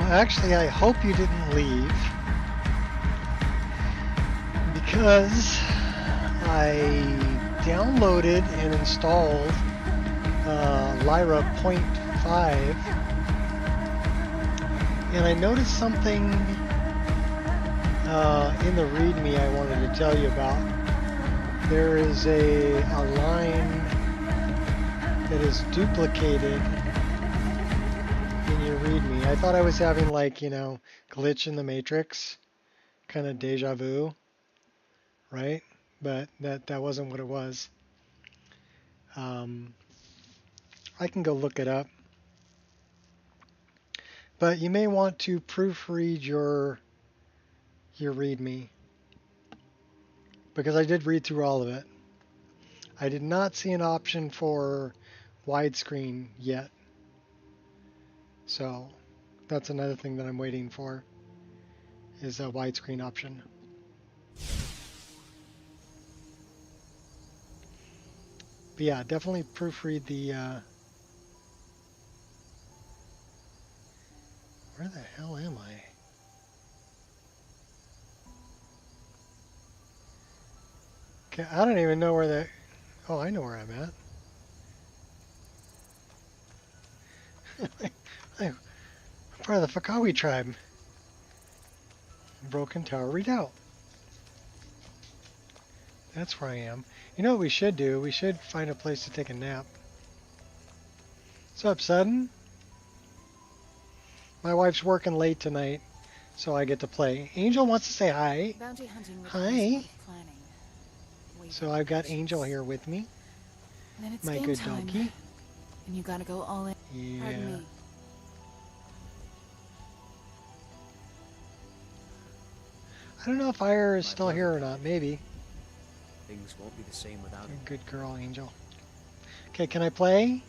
Actually, I hope you didn't leave because I downloaded and installed Lyra 0.5, and I noticed something in the README I wanted to tell you about. There is a line that is duplicated in your README. I thought I was having, like, you know, glitch in the matrix, kind of deja vu, right? But that wasn't what it was. I can go look it up. But you may want to proofread your README, because I did read through all of it. I did not see an option for widescreen yet. So that's another thing that I'm waiting for, is a widescreen option. But yeah, definitely proofread the... where the hell am I? Okay, I don't even know where the... Oh, I know where I'm at. I'm part of the Fakawi tribe. Broken Tower Redoubt. That's where I am. You know what we should do? We should find a place to take a nap. What's up, Sudden? My wife's working late tonight, so I get to play. Angel wants to say hi. Bounty hunting Hi. So I've got Angel here with me. My good donkey. And you gotta go all in. Yeah. Pardon me. I don't know if Ire is still here or not. Maybe. Things won't be the same without him. Good girl, Angel. Okay, can I play?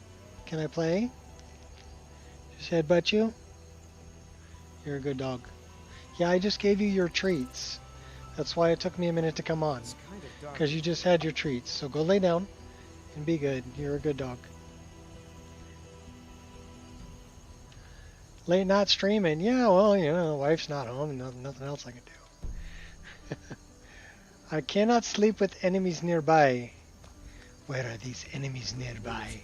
Can I play? Just headbutt you? You're a good dog. Yeah, I just gave you your treats. That's why it took me a minute to come on. Because you just had your treats. So go lay down and be good. You're a good dog. Late night streaming. Yeah, well, you know, the wife's not home and nothing else I can do. I cannot sleep with enemies nearby. Where are these enemies nearby?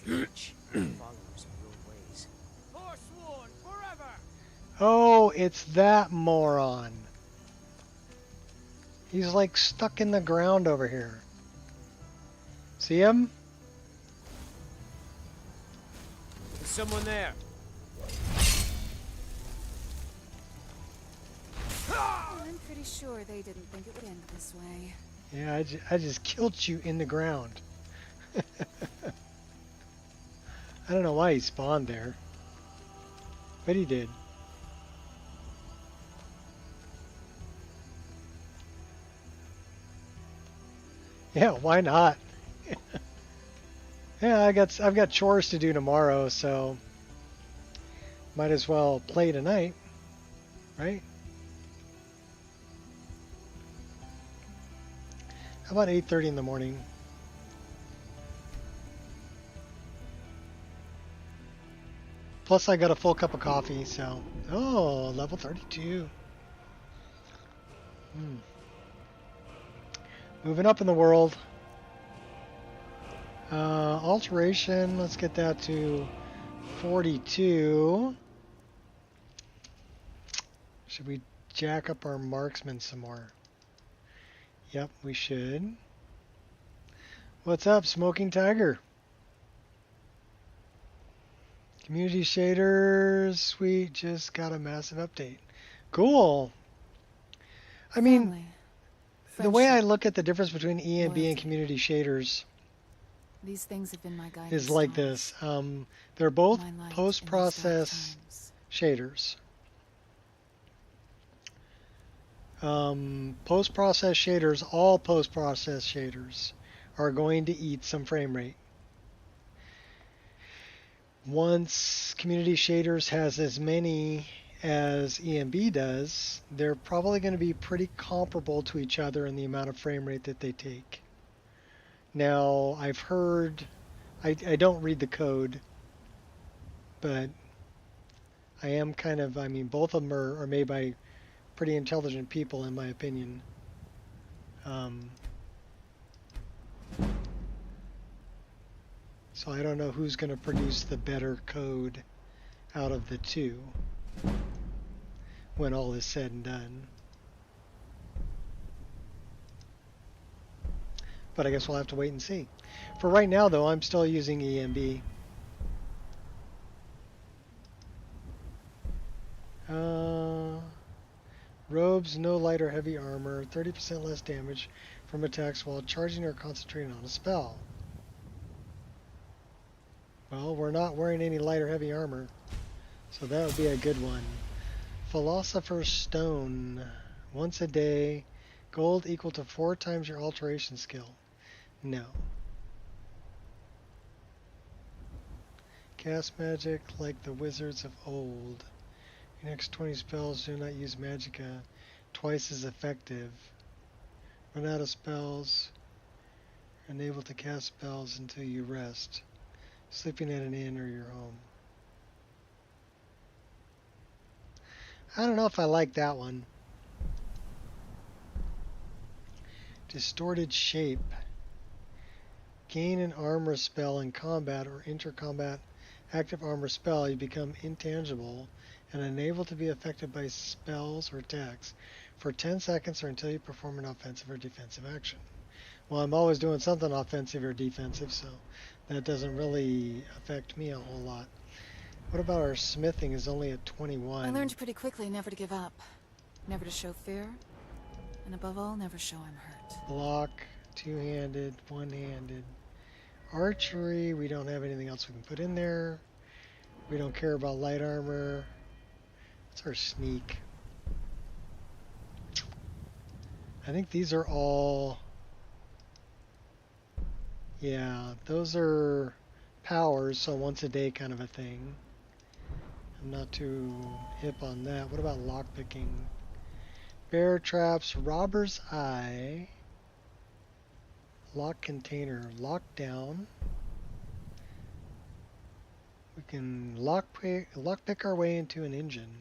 Oh, it's that moron. He's like stuck in the ground over here. See him? There's someone there. I'm pretty sure they didn't think it would end this way. Yeah, I just killed you in the ground. I don't know why he spawned there, but he did. Yeah, why not? Yeah, I've got chores to do tomorrow, so might as well play tonight, right? How about 8:30 in the morning? Plus I got a full cup of coffee, so... Oh, level 32. Moving up in the world. Alteration, let's get that to 42. Should we jack up our marksman some more? Yep, we should. What's up, Smoking Tiger? Community shaders, sweet, just got a massive update. Cool. I mean, Family, the way I friendship, look at the difference between ENB and loyalty. community shaders These things have been my guiding is like stars. this. They're both My light in these post-process dark times. shaders. Post-process shaders, all post-process shaders are going to eat some frame rate. Once community shaders has as many as ENB does, they're probably going to be pretty comparable to each other in the amount of frame rate that they take. Now, I've heard, I don't read the code, but I am kind of, I mean, both of them are made by pretty intelligent people, in my opinion. So I don't know who's going to produce the better code out of the two when all is said and done. But I guess we'll have to wait and see. For right now, though, I'm still using EMB. Robes, no light or heavy armor, 30% less damage from attacks while charging or concentrating on a spell. Well, we're not wearing any light or heavy armor, so that would be a good one. Philosopher's Stone, once a day, gold equal to 4 times your alteration skill. No. Cast magic like the wizards of old. Your next 20 spells do not use magicka, twice as effective. Run out of spells. Unable to cast spells until you rest. Sleeping at an inn or your home. I don't know if I like that one. Distorted Shape. Gain an armor spell in combat or inter-combat active armor spell. You become intangible and unable to be affected by spells or attacks for 10 seconds or until you perform an offensive or defensive action. Well, I'm always doing something offensive or defensive, so that doesn't really affect me a whole lot. What about our smithing is only at 21? I learned pretty quickly never to give up, never to show fear, and above all, never show I'm hurt. Block, two-handed, one-handed. Archery, we don't have anything else we can put in there. We don't care about light armor. What's our sneak? I think these are all... Yeah, those are powers, so once a day kind of a thing. I'm not too hip on that. What about lockpicking? Bear traps, robber's eye, lock container, lockdown. We can lockpick our way into an engine.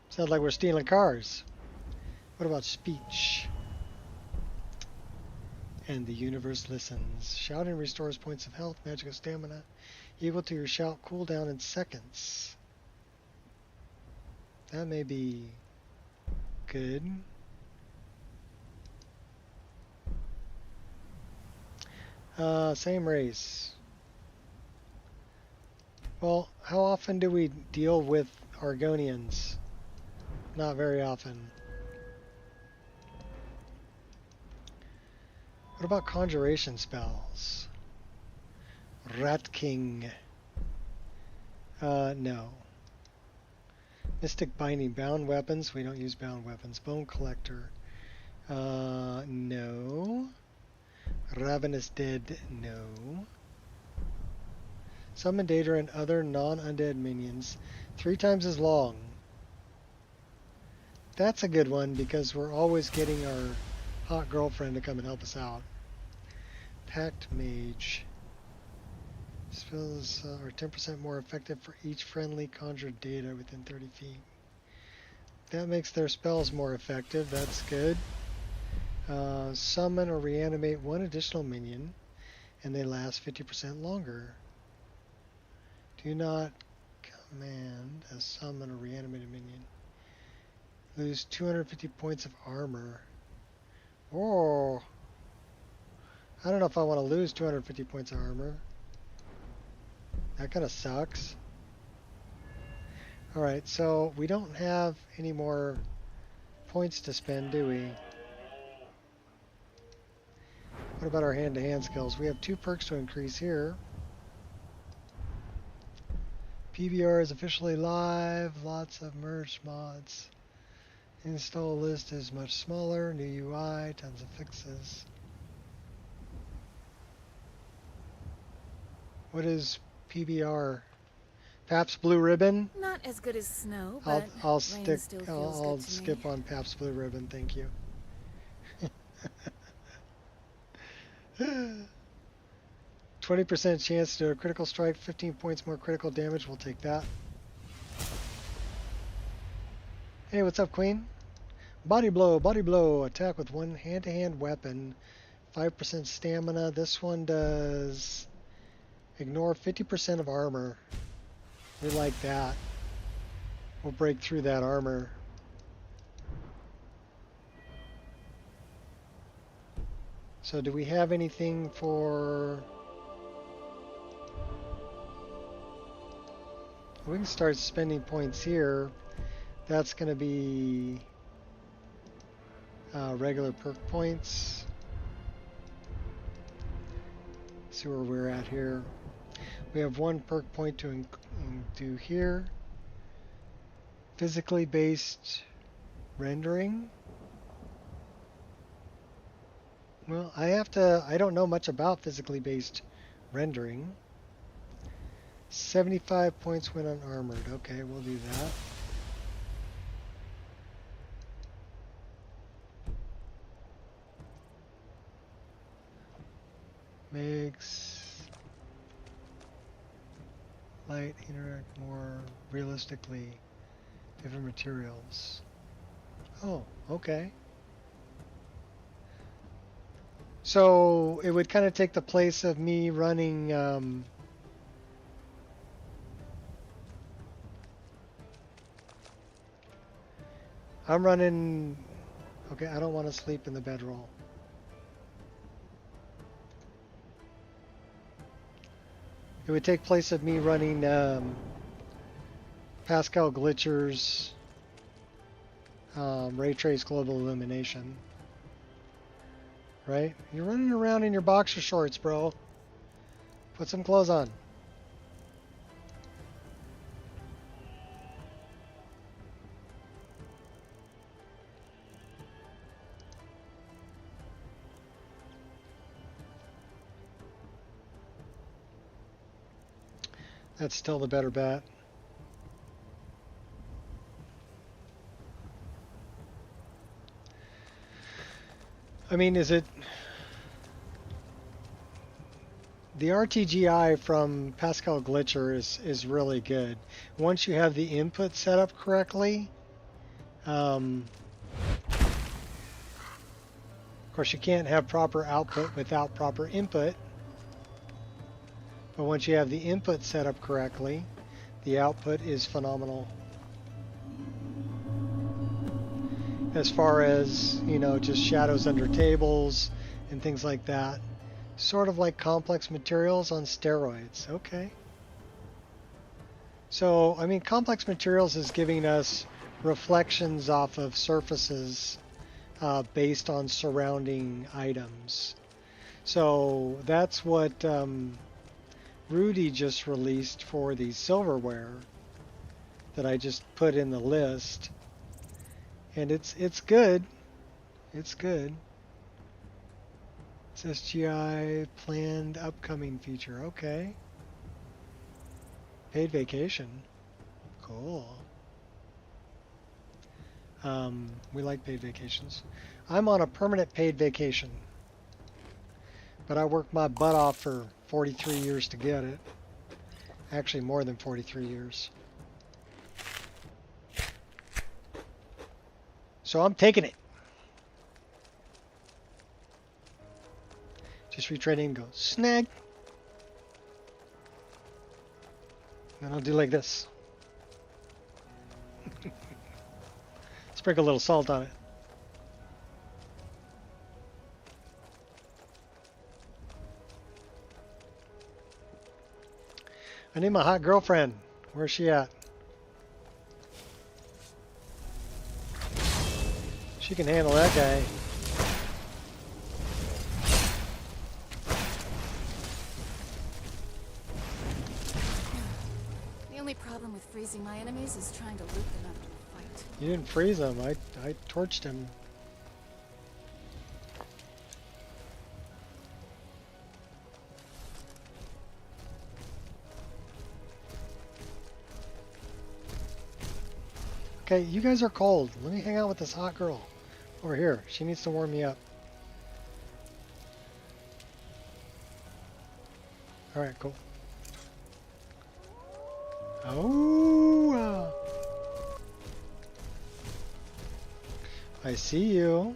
Sounds like we're stealing cars. What about speech? And the universe listens. Shouting restores points of health, magic, and stamina equal to your shout cooldown in seconds. That may be good. Same race. Well, how often do we deal with Argonians? Not very often. What about conjuration spells? Rat King. No. Mystic Binding. Bound weapons. We don't use bound weapons. Bone Collector. No. Ravenous Dead. No. Summon Daedra and other non-undead minions 3 times as long. That's a good one because we're always getting our hot girlfriend to come and help us out. Pact Mage. Spells are 10% more effective for each friendly conjured data within 30 feet. That makes their spells more effective. That's good. Summon or reanimate 1 additional minion, and they last 50% longer. Do not command a summon or reanimated minion. Lose 250 points of armor. Oh, I don't know if I want to lose 250 points of armor. That kind of sucks. Alright, so we don't have any more points to spend, do we? What about our hand-to-hand skills? We have 2 perks to increase here. PBR is officially live. Lots of merged mods. Install list is much smaller. New UI, tons of fixes. What is PBR? Pabst Blue Ribbon? Not as good as snow, but I'll rain still feels I'll good to skip me. on Pabst Blue Ribbon, thank you. 20% chance to do a critical strike, 15 points more critical damage. We'll take that. Hey, what's up, Queen? Body blow, attack with one hand-to-hand weapon, 5% stamina. This one does ignore 50% of armor. We like that. We'll break through that armor. So do we have anything for... We can start spending points here. That's going to be regular perk points. See where we're at here. We have one perk point to do here. Physically based rendering. Well, I don't know much about physically based rendering. 75 points when unarmored. Okay, we'll do that. Makes light interact more realistically. Different materials. Oh, okay. So it would kind of take the place of me running I'm running... Okay, I don't want to sleep in the bedroll. It would take place of me running Pascal Glitcher's Ray Trace Global Illumination. Right? You're running around in your boxer shorts, bro. Put some clothes on. That's still the better bet. I mean, is it... The RTGI from Pascal Glitcher is really good. Once you have the input set up correctly, of course you can't have proper output without proper input. But once you have the input set up correctly, the output is phenomenal. As far as, you know, just shadows under tables and things like that. Sort of like complex materials on steroids. Okay. So, I mean, complex materials is giving us reflections off of surfaces based on surrounding items. So that's what Rudy just released for the silverware that I just put in the list. And it's good. It's good. It's SGI planned upcoming feature. Okay. Paid vacation. Cool. We like paid vacations. I'm on a permanent paid vacation. But I worked my butt off for 43 years to get it. Actually, more than 43 years. So I'm taking it. Just retraining and go snag. Then I'll do like this. Sprinkle a little salt on it. I need my hot girlfriend. Where's she at? She can handle that guy. The only problem with freezing my enemies is trying to loop them after a fight. You didn't freeze him. I torched him. Okay, you guys are cold. Let me hang out with this hot girl over here. She needs to warm me up. Alright, cool. Oh! I see you.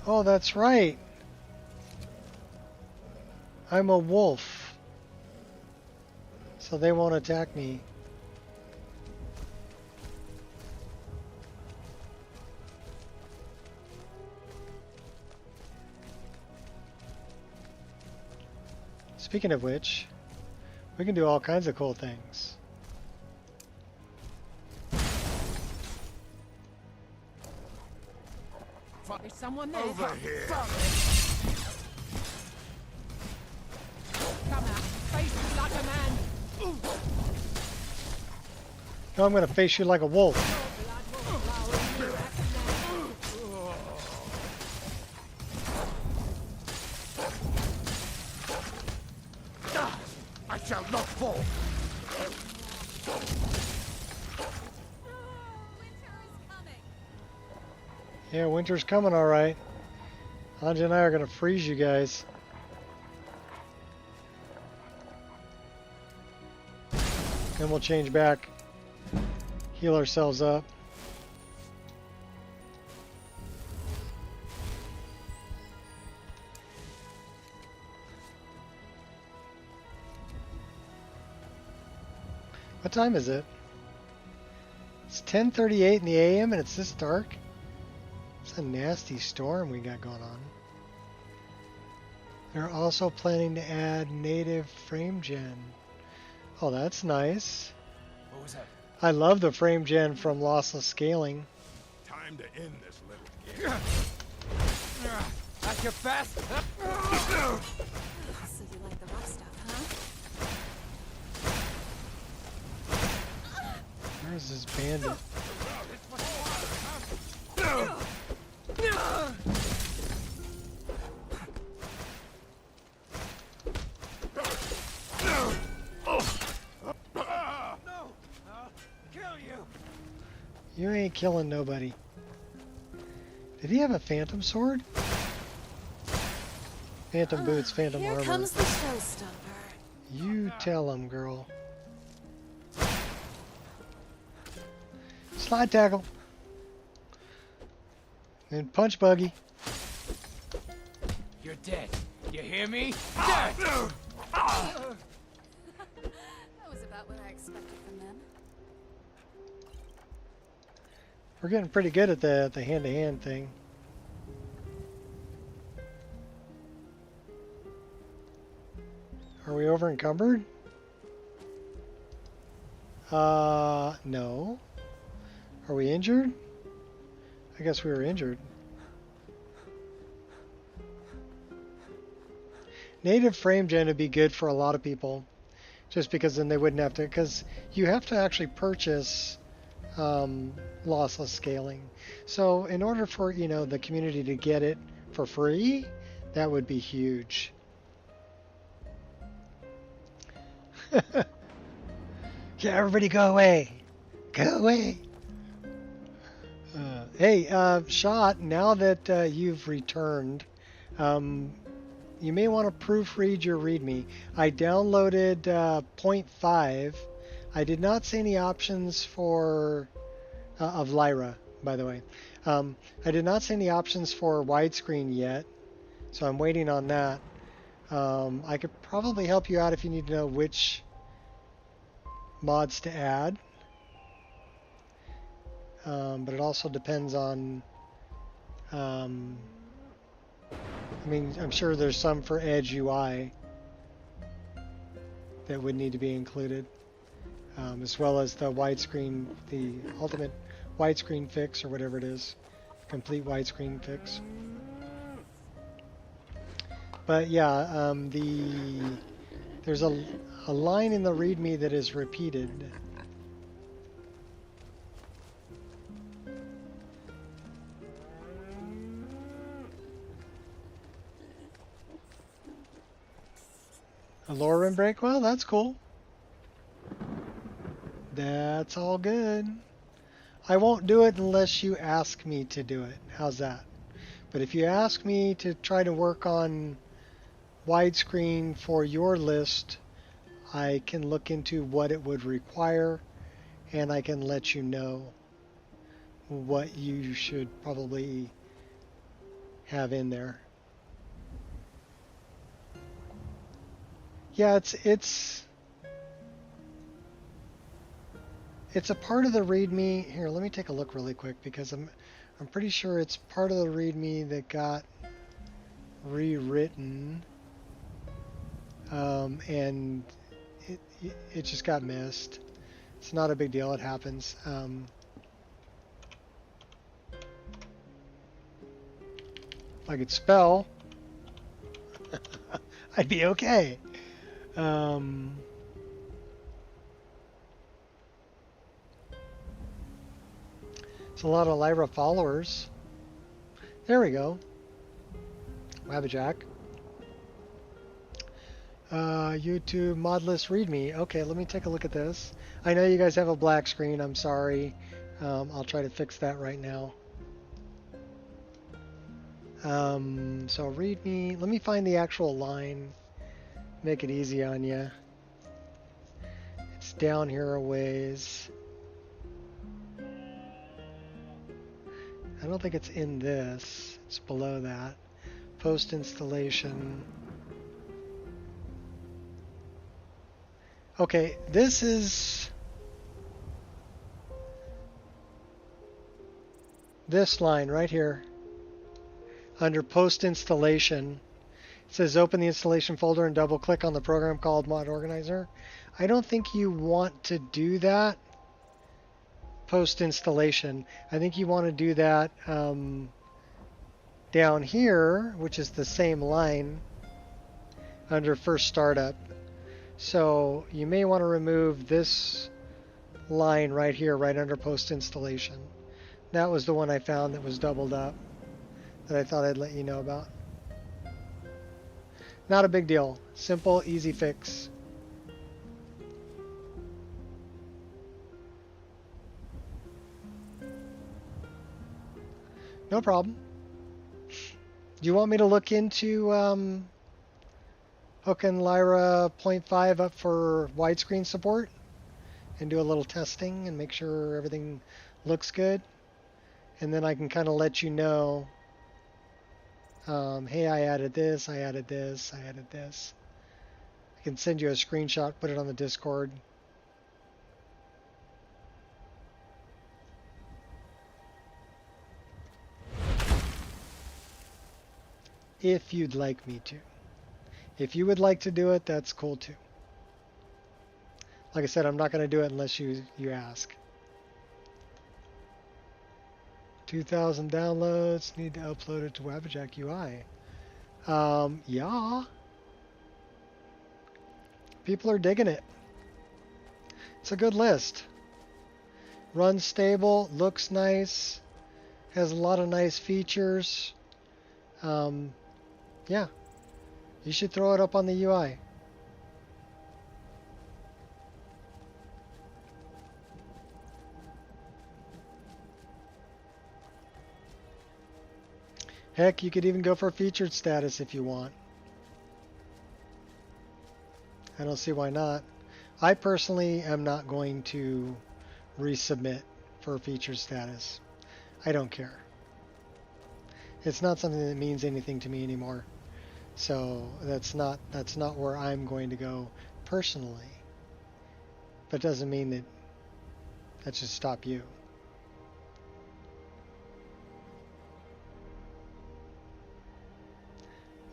Oh, that's right. I'm a wolf. So they won't attack me. Speaking of which, we can do all kinds of cool things. There's someone there. Over here. Come out, face me like a man. No, I'm going to face you like a wolf. I shall not fall. Yeah, winter's coming, all right. Anja and I are going to freeze you guys. Then we'll change back. Heal ourselves up. What time is it? It's 10:38 in the AM and it's this dark. It's a nasty storm we got going on. They're also planning to add native frame gen. Oh, that's nice. What was that? I love the frame gen from lossless scaling. Time to end this little game. That's your best. So you like the rough stuff, huh? Where's this bandit? You ain't killing nobody. Did he have a phantom sword? Phantom boots, phantom Here armor. comes the showstopper. You tell him, girl. Slide tackle. And punch buggy. You're dead. You hear me? Dead. That was about what I expected from them. We're getting pretty good at the hand-to-hand thing. Are we over encumbered? No. Are we injured? I guess we were injured. Native frame gen would be good for a lot of people, just because then they wouldn't have to, because you have to actually purchase lossless scaling. So in order for, you know, the community to get it for free, that would be huge. Yeah, everybody go away. Go away. Hey, Shot, now that you've returned, you may want to proofread your README. I downloaded 0.5. I did not see any options for of Lyra, by the way. I did not see any options for widescreen yet, so I'm waiting on that. I could probably help you out if you need to know which mods to add. But it also depends on, I mean, I'm sure there's some for Edge UI that would need to be included, as well as the widescreen, the ultimate widescreen fix, or whatever it is, complete widescreen fix. But yeah, there's a line in the README that is repeated. A lower rim break? Well, that's cool. That's all good. I won't do it unless you ask me to do it. How's that? But if you ask me to try to work on widescreen for your list, I can look into what it would require, and I can let you know what you should probably have in there. Yeah, it's a part of the README. Here, let me take a look really quick because I'm pretty sure it's part of the README that got rewritten, and it just got missed. It's not a big deal. It happens. If I could spell, I'd be okay. It's a lot of Lyra followers. There we go. Wabbajack. YouTube modless readme. Okay, let me take a look at this. I know you guys have a black screen. I'm sorry. I'll try to fix that right now. So readme. Let me find the actual line. Make it easy on you. It's down here a ways. I don't think it's in this. It's below that. Post installation. Okay, this is this line right here. Under post installation, it says open the installation folder and double click on the program called Mod Organizer. I don't think you want to do that post installation. I think you want to do that down here, which is the same line under first startup. So you may want to remove this line right here, right under post installation. That was the one I found that was doubled up that I thought I'd let you know about. Not a big deal. Simple, easy fix. No problem. Do you want me to look into hooking Lyra 0.5 up for widescreen support and do a little testing and make sure everything looks good? And then I can kind of let you know, hey, I added this, I added this, I added this. I can send you a screenshot, put it on the Discord. If you'd like me to. If you would like to do it, that's cool too. Like I said, I'm not going to do it unless you ask. 2,000 downloads, need to upload it to Wabbajack UI. Yeah. People are digging it. It's a good list. Runs stable, looks nice, has a lot of nice features. Yeah. You should throw it up on the UI. Heck, you could even go for featured status if you want. I don't see why not. I personally am not going to resubmit for featured status. I don't care. It's not something that means anything to me anymore. So that's not where I'm going to go personally. But it doesn't mean that should stop you.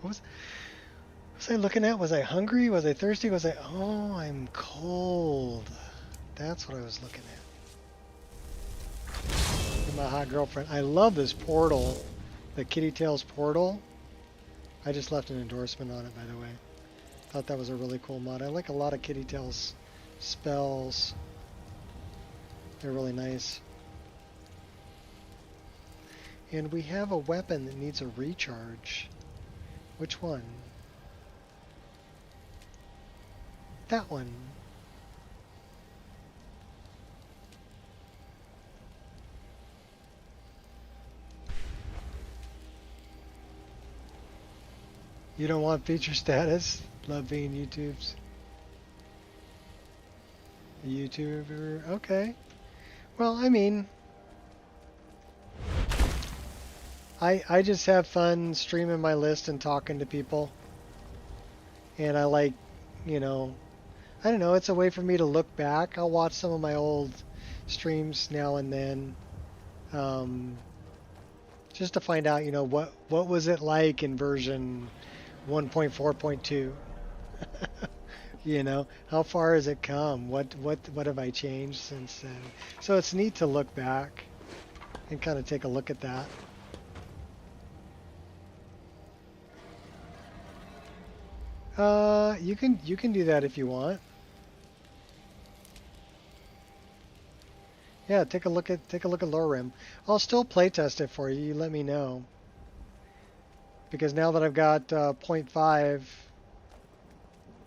What was I looking at? Was I hungry? Was I thirsty? Oh, I'm cold. That's what I was looking at. My hot girlfriend. I love this portal. The Kitty Tails portal. I just left an endorsement on it, by the way. Thought that was a really cool mod. I like a lot of Kitty Tails spells. They're really nice. And we have a weapon that needs a recharge. Which one? That one. You don't want feature status? Love being YouTube's a YouTuber. Okay. Well, I mean, I just have fun streaming my list and talking to people. And I like, you know, I don't know, it's a way for me to look back. I'll watch some of my old streams now and then. Just to find out, you know, what was it like in version 1.4.2? You know, how far has it come? What have I changed since then? So it's neat to look back and kind of take a look at that. You can do that if you want. Yeah, take a look at Lore Rim. I'll still playtest it for you. You let me know. Because now that I've got 0.5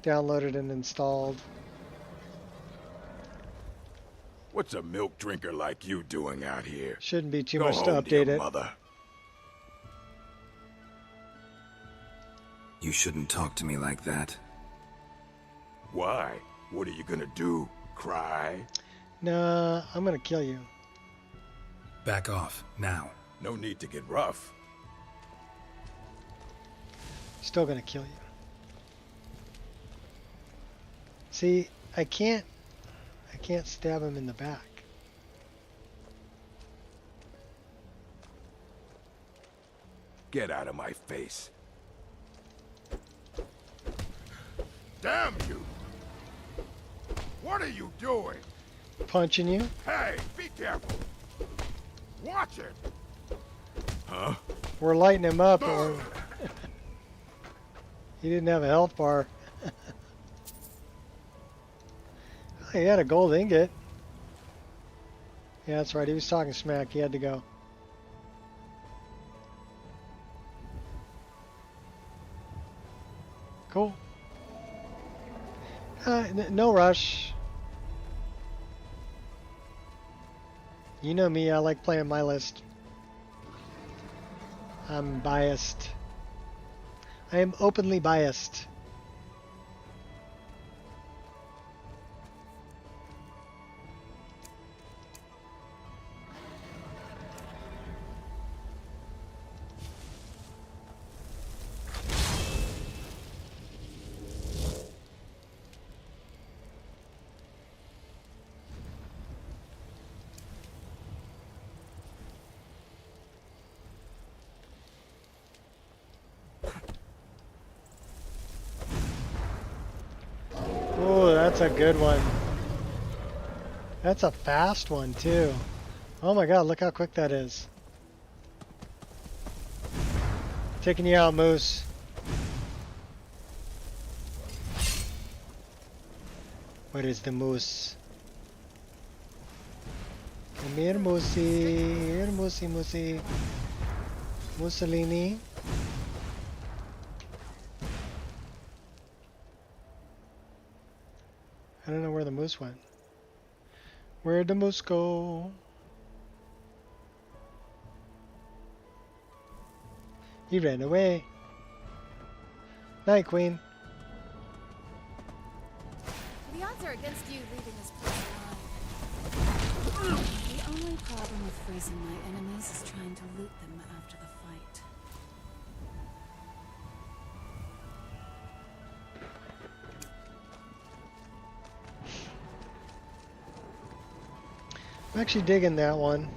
downloaded and installed. What's a milk drinker like you doing out here? Shouldn't be too Go much to home update your it. mother. You shouldn't talk to me like that. Why? What are you gonna do? Cry? Nah, I'm gonna kill you. Back off, now. No need to get rough. Still gonna kill you. See, I can't stab him in the back. Get out of my face. Damn you! What are you doing? Punching you? Hey, be careful. Watch it. Huh? We're lighting him up. Or he didn't have a health bar. He had a gold ingot. Yeah, that's right. He was talking smack. He had to go. Cool. No rush. You know me, I like playing my list. I'm biased. I am openly biased. That's a good one. That's a fast one too. Oh my god, look how quick that is. Taking you out, Moose. Where is the moose? Come here, Moosey. Here, Moosey, Moosey. Mussolini. I don't know where the moose went. Where'd the moose go? He ran away. Night, Queen. The odds are against you leaving this place alive. The only problem with freezing my enemies is trying to loot them after the fight. I'm actually digging that one.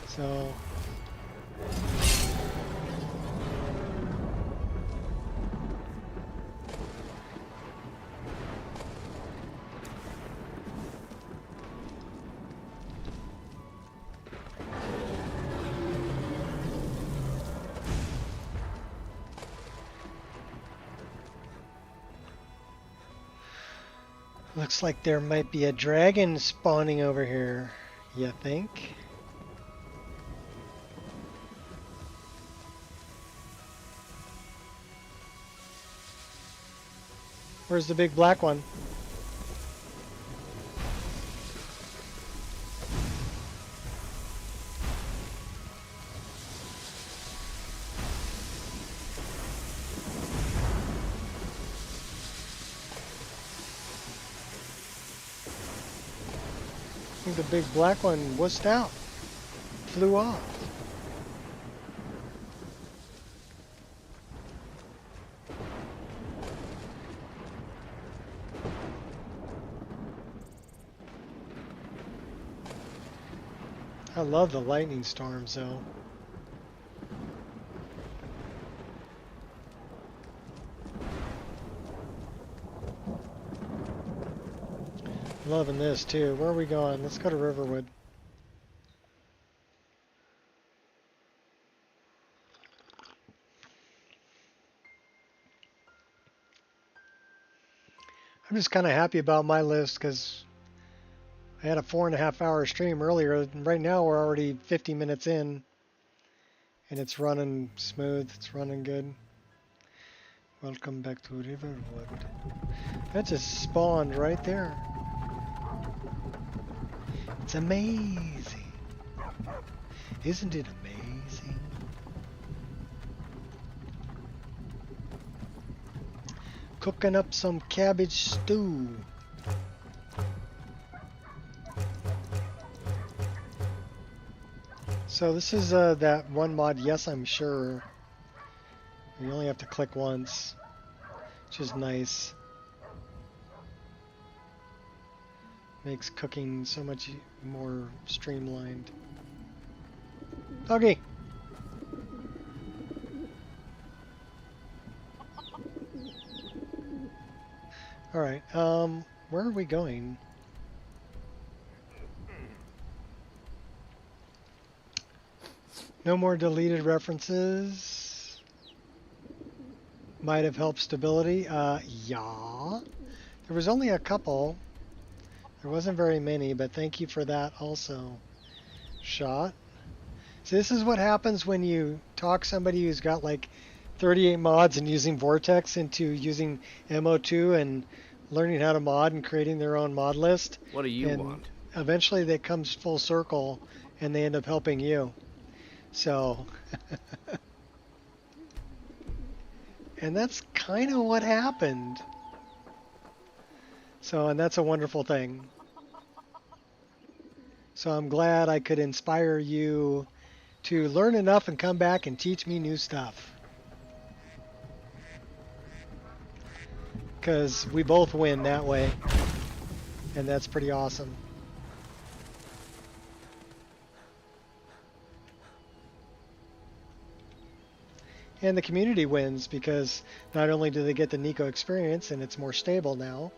So looks like there might be a dragon spawning over here, you think? Where's the big black one? think the big black one wussed out. Flew off. I love the lightning storms though. Loving this too. Where are we going? Let's go to Riverwood. I'm just kind of happy about my list because I had a 4.5 hour stream earlier, and right now we're already 50 minutes in, and it's running smooth. It's running good. Welcome back to Riverwood. That just spawned right there. It's amazing. Isn't it amazing? Cooking up some cabbage stew. So this is that one mod, yes I'm sure. You only have to click once, which is nice. Makes cooking so much more streamlined. Doggy! Alright, where are we going? No more deleted references. Might have helped stability. Yeah. There was only a couple. There wasn't very many, but thank you for that also. Shot. So this is what happens when you talk somebody who's got like 38 mods and using Vortex into using MO2 and learning how to mod and creating their own mod list. What do you and want? Eventually they comes full circle and they end up helping you. So, and that's kind of what happened. So, and that's a wonderful thing. So I'm glad I could inspire you to learn enough and come back and teach me new stuff. Because we both win that way. And that's pretty awesome. And the community wins because not only do they get the Nico experience and it's more stable now,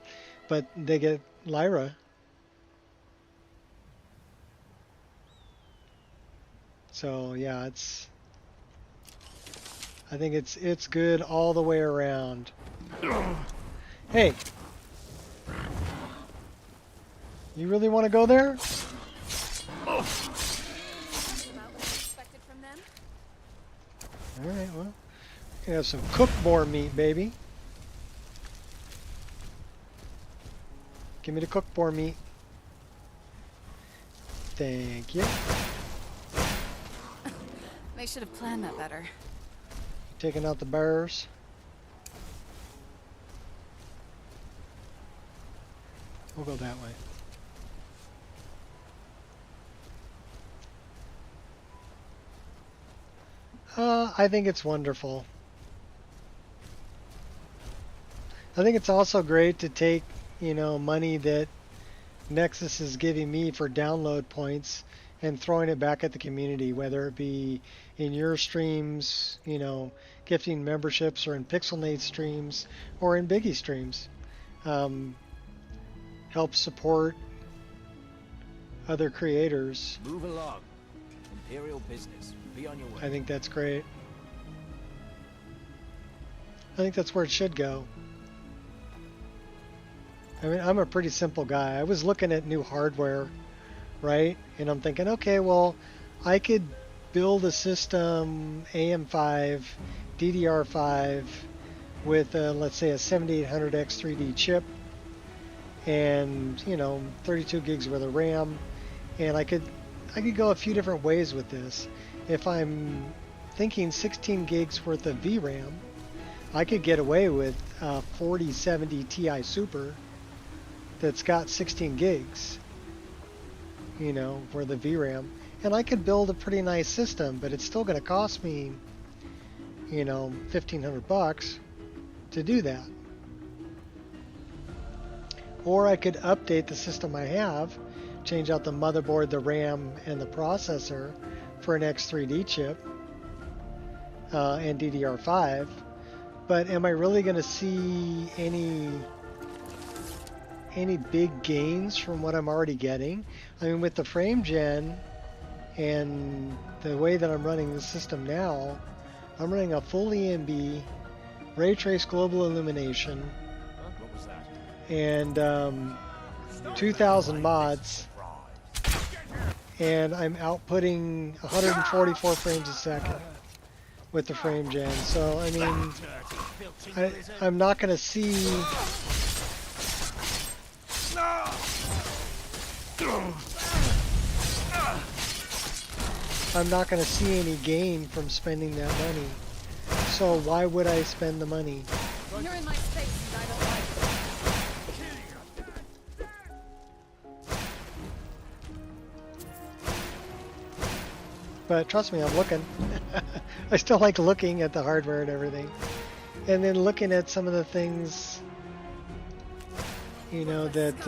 but they get Lyra. So yeah, I think it's good all the way around. Hey, you really want to go there? Alright, well, we can have some cooked boar meat, baby. Give me the cooked boar meat. Thank you. They should have planned that better. Taking out the bears. We'll go that way. I think it's wonderful. I think it's also great to take, you know, money that Nexus is giving me for download points and throwing it back at the community, whether it be in your streams, you know, gifting memberships, or in PixelNate streams, or in Biggie streams. Help support other creators. Move along. Imperial business. Be on your way. I think that's great. I think that's where it should go. I mean, I'm a pretty simple guy. I was looking at new hardware, right? And I'm thinking, okay, well, I could build a system, AM5, DDR5, with, let's say, a 7800X 3D chip, and, you know, 32 gigs worth of RAM, and I could go a few different ways with this. If I'm thinking 16 gigs worth of VRAM, I could get away with 4070 Ti Super that's got 16 gigs. you know, for the VRAM. And I could build a pretty nice system, but it's still going to cost me, you know, $1,500 to do that. Or I could update the system I have, change out the motherboard, the RAM, and the processor for an X3D chip and DDR5. But am I really going to see any big gains from what I'm already getting? I mean, with the frame gen and the way that I'm running the system now, I'm running a full EMB, ray trace global illumination, What was that? and 2,000 mods, and I'm outputting 144 frames a second with the frame gen. So I mean, I'm not going to see any gain from spending that money. So why would I spend the money? You're in my space and I don't like it. But trust me, I'm looking. I still like looking at the hardware and everything. And then looking at some of the things, you know, that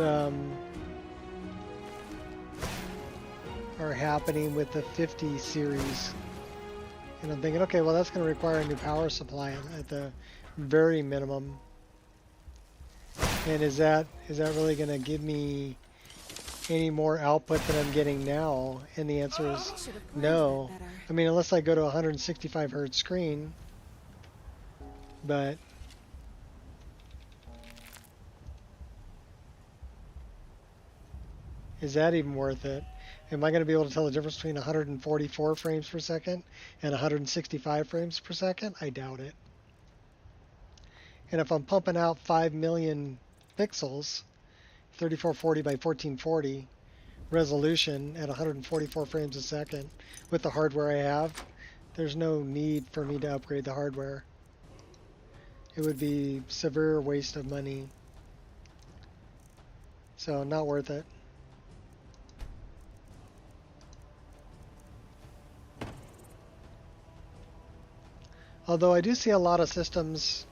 are happening with the 50 series. And I'm thinking, okay, well, that's going to require a new power supply at the very minimum. And is that really going to give me any more output than I'm getting now? And the answer is no. I mean, unless I go to a 165 hertz screen. But is that even worth it? Am I going to be able to tell the difference between 144 frames per second and 165 frames per second? I doubt it. And if I'm pumping out 5 million pixels, 3440 by 1440 resolution at 144 frames a second with the hardware I have, there's no need for me to upgrade the hardware. It would be severe waste of money. So not worth it. Although I do see a lot of systems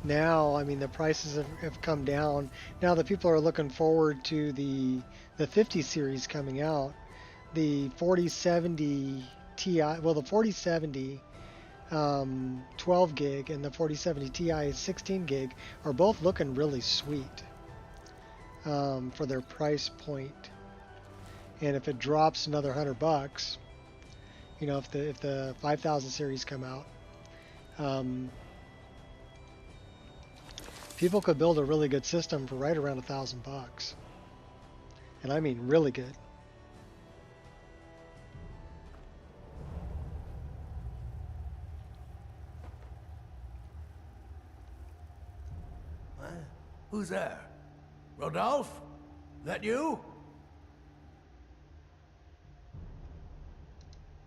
now, I mean, the prices have come down. Now that people are looking forward to the 50 series coming out, the 4070 Ti, well, the 4070 12 gig and the 4070 Ti 16 gig are both looking really sweet for their price point. And if it drops another $100, you know, if the 5000 series come out, people could build a really good system for right around $1,000, and I mean really good. Who's there? Rodolphe? That you?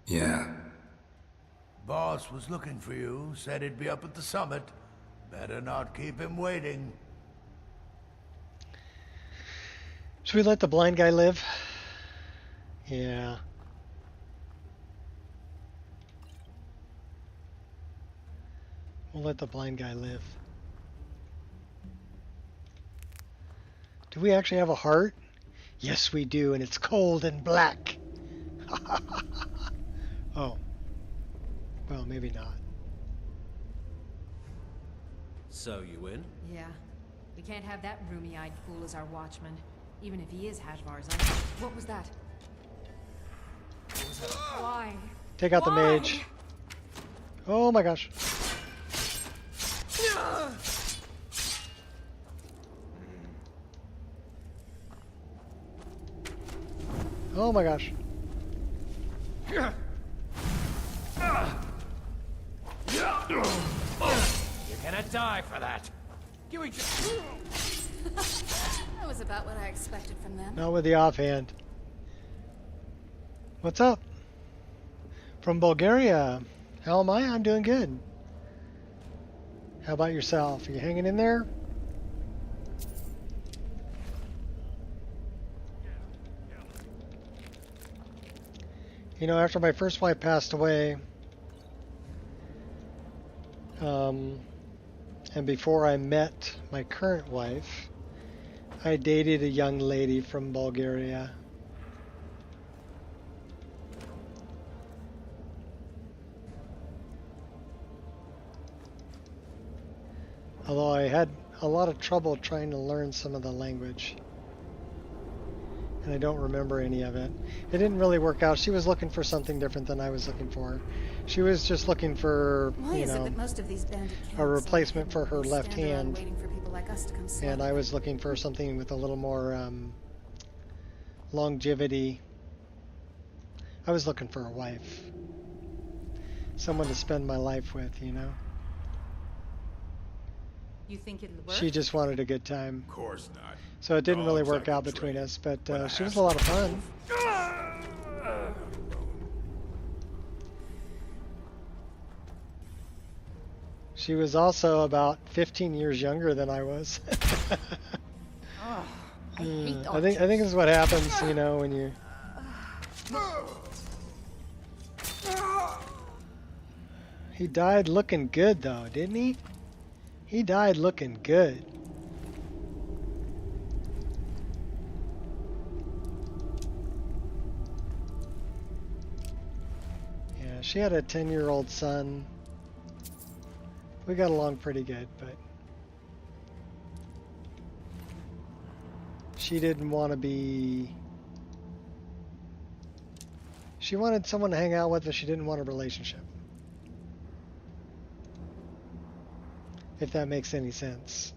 Yeah. Boss was looking for you, said he'd be up at the summit. Better not keep him waiting. Should we let the blind guy live? Yeah. We'll let the blind guy live. Do we actually have a heart? Yes, we do, and it's cold and black. Oh. Well, maybe not. So you win? Yeah. We can't have that roomy-eyed fool as our watchman. Even if he is Hajvar's uncle. What was that? Why? Take out the mage. Oh my gosh. Oh my gosh. You're gonna die for that. Give each That was about what I expected from them. Not with the offhand. What's up? From Bulgaria. How am I? I'm doing good. How about yourself? Are you hanging in there? You know, after my first wife passed away, and before I met my current wife, I dated a young lady from Bulgaria. Although I had a lot of trouble trying to learn some of the language. And I don't remember any of it. It didn't really work out. She was looking for something different than I was looking for. She was just looking for, Why you is it know, that most of these bandit camps a are replacement for hidden? her They left stand around hand. waiting for people like us to come slay And I them. was looking for something with a little more longevity. I was looking for a wife. Someone to spend my life with, you know. You think it'll work? She just wanted a good time. Of course not. So it didn't really Dogs I work out can between train, us, but a she was a lot of fun. half-stove. She was also about 15 years younger than I was. I hate I think this is what happens, you know, when you. He died looking good, though, didn't he? He died looking good. Yeah, she had a 10-year-old son. We got along pretty good, but she didn't want to be. She wanted someone to hang out with, but she didn't want a relationship. If that makes any sense.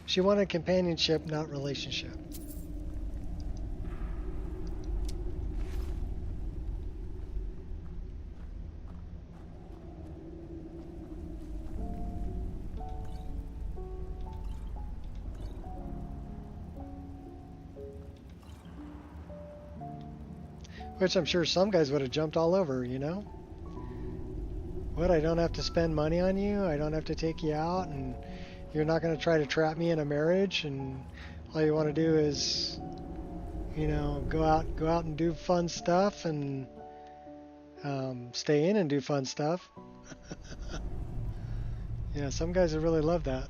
She wanted companionship, not relationship. Which I'm sure some guys would have jumped all over, you know? What, I don't have to spend money on you? I don't have to take you out? And you're not going to try to trap me in a marriage? And all you want to do is, you know, go out and do fun stuff and stay in and do fun stuff. Yeah, some guys would really love that.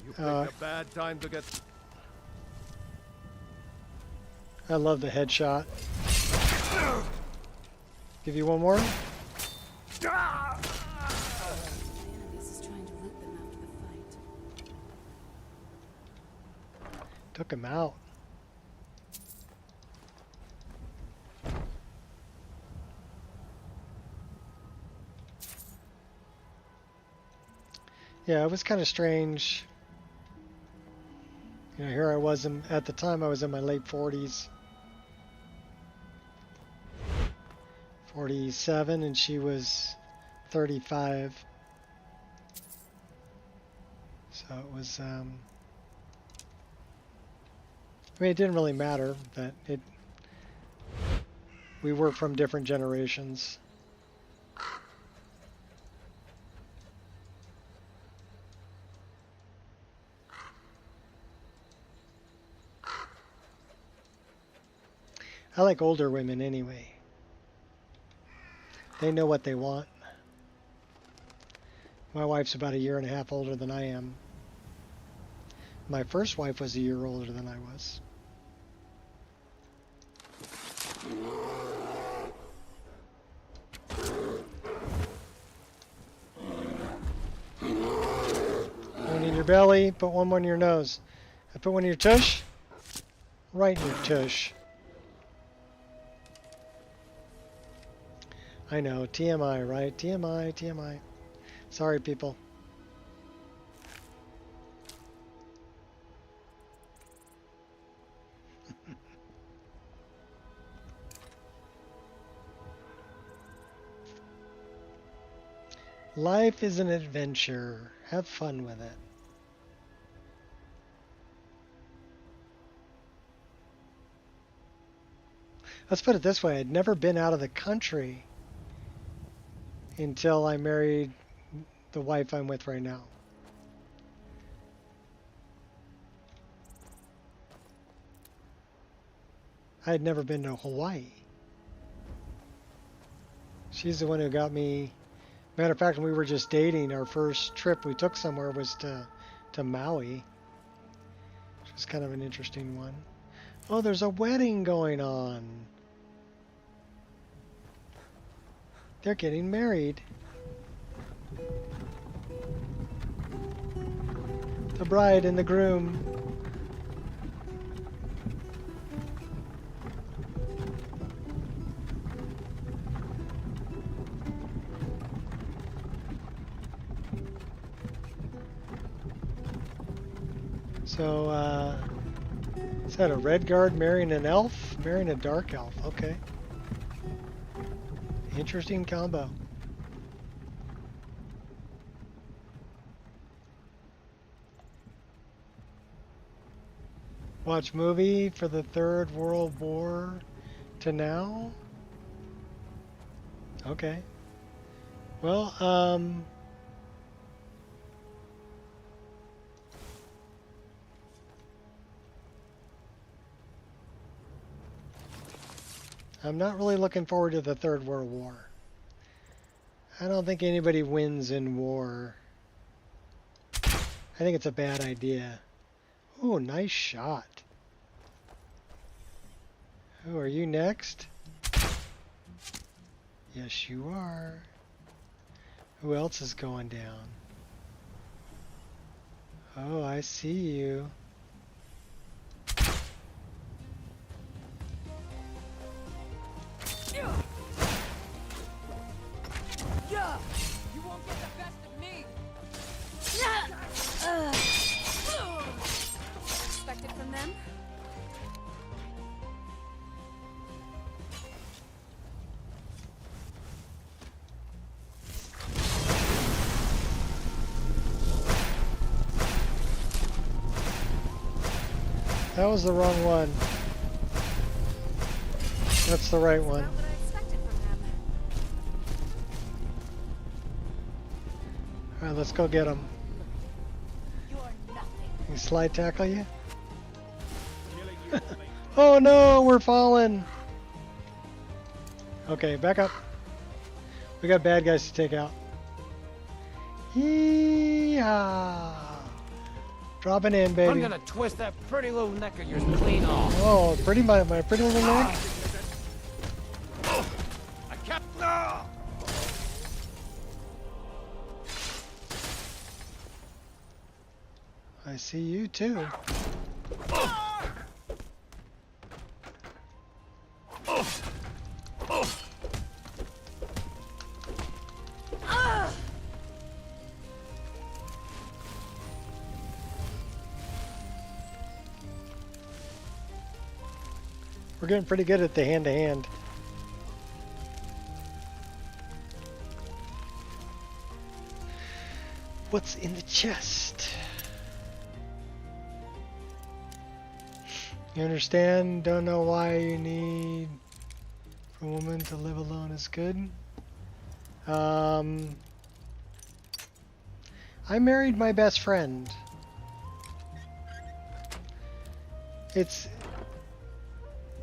You picked a bad time to get. I love the headshot. Give you one more? My enemies is trying to loot them after the fight. Took him out. Yeah, it was kind of strange. You know, here I was at the time I was in my late 40s. 47 and she was 35. So it was I mean, it didn't really matter that we were from different generations. I like older women anyway. They know what they want. My wife's about 1.5 years older than I am. My first wife was 1 year older than I was. One in your belly, put one in your nose. I put one in your tush, right in your tush. I know, TMI, right? TMI, TMI. Sorry, people. Life is an adventure. Have fun with it. Let's put it this way. I'd never been out of the country until I married the wife I'm with right now. I had never been to Hawaii. She's the one who got me. Matter of fact, when we were just dating, our first trip we took somewhere was to Maui, which was kind of an interesting one. Oh, there's a wedding going on. They're getting married. The bride and the groom. So, is that a red guard marrying an elf? Marrying a dark elf, okay. Interesting combo. Watch movie for the Third World War to now? Okay. Well, I'm not really looking forward to the Third World War. I don't think anybody wins in war. I think it's a bad idea. Ooh, nice shot. Oh, are you next? Yes, you are. Who else is going down? Oh, I see you. You won't get the best of me. Expected from them? That was the wrong one. That's the right one. Not what I expected from them. Alright, let's go get him. You're nothing. Can he slide tackle you? Oh no, we're falling! Okay, back up. We got bad guys to take out. Yee-haw! Dropping in, baby. I'm gonna twist that pretty little neck of yours clean off. Oh, pretty my pretty little neck. I kept. No! I see you too. We're getting pretty good at the hand-to-hand. What's in the chest? You understand? Don't know why you need for a woman to live alone is good. I married my best friend.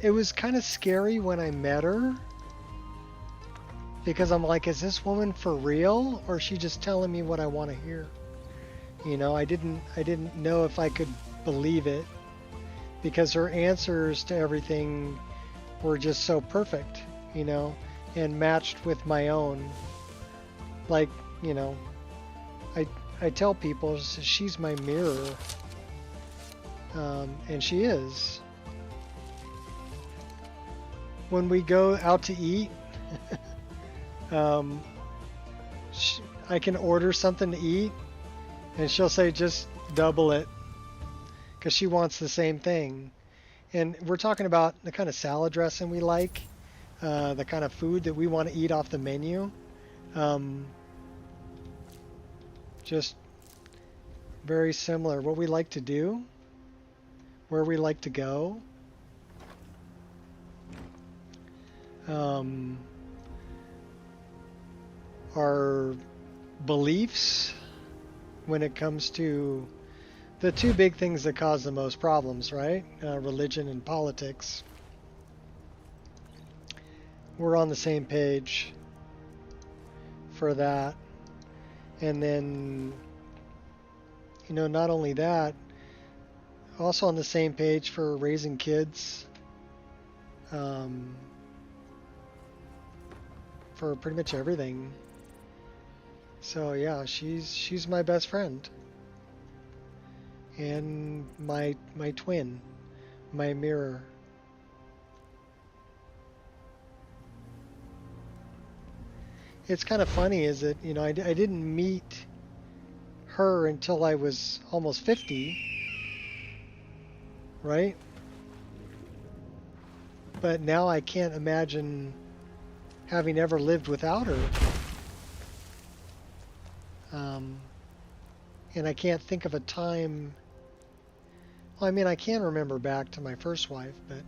It was kind of scary when I met her because I'm like, is this woman for real or is she just telling me what I want to hear? You know, I didn't know if I could believe it because her answers to everything were just so perfect, you know, and matched with my own. Like, you know, I tell people she's my mirror, and she is. When we go out to eat, I can order something to eat, and she'll say just double it, because she wants the same thing. And we're talking about the kind of salad dressing we like, the kind of food that we want to eat off the menu. Just very similar. What we like to do, where we like to go. Our beliefs when it comes to the two big things that cause the most problems, right? Religion and politics. we're on the same page for that. And then, you know, not only that, also on the same page for raising kids. For pretty much everything. So yeah, she's my best friend. And my twin, my mirror. It's kind of funny is that, you know, I didn't meet her until I was almost 50, right? But now I can't imagine having ever lived without her. And I can't think of a time. Well, I mean, I can remember back to my first wife, but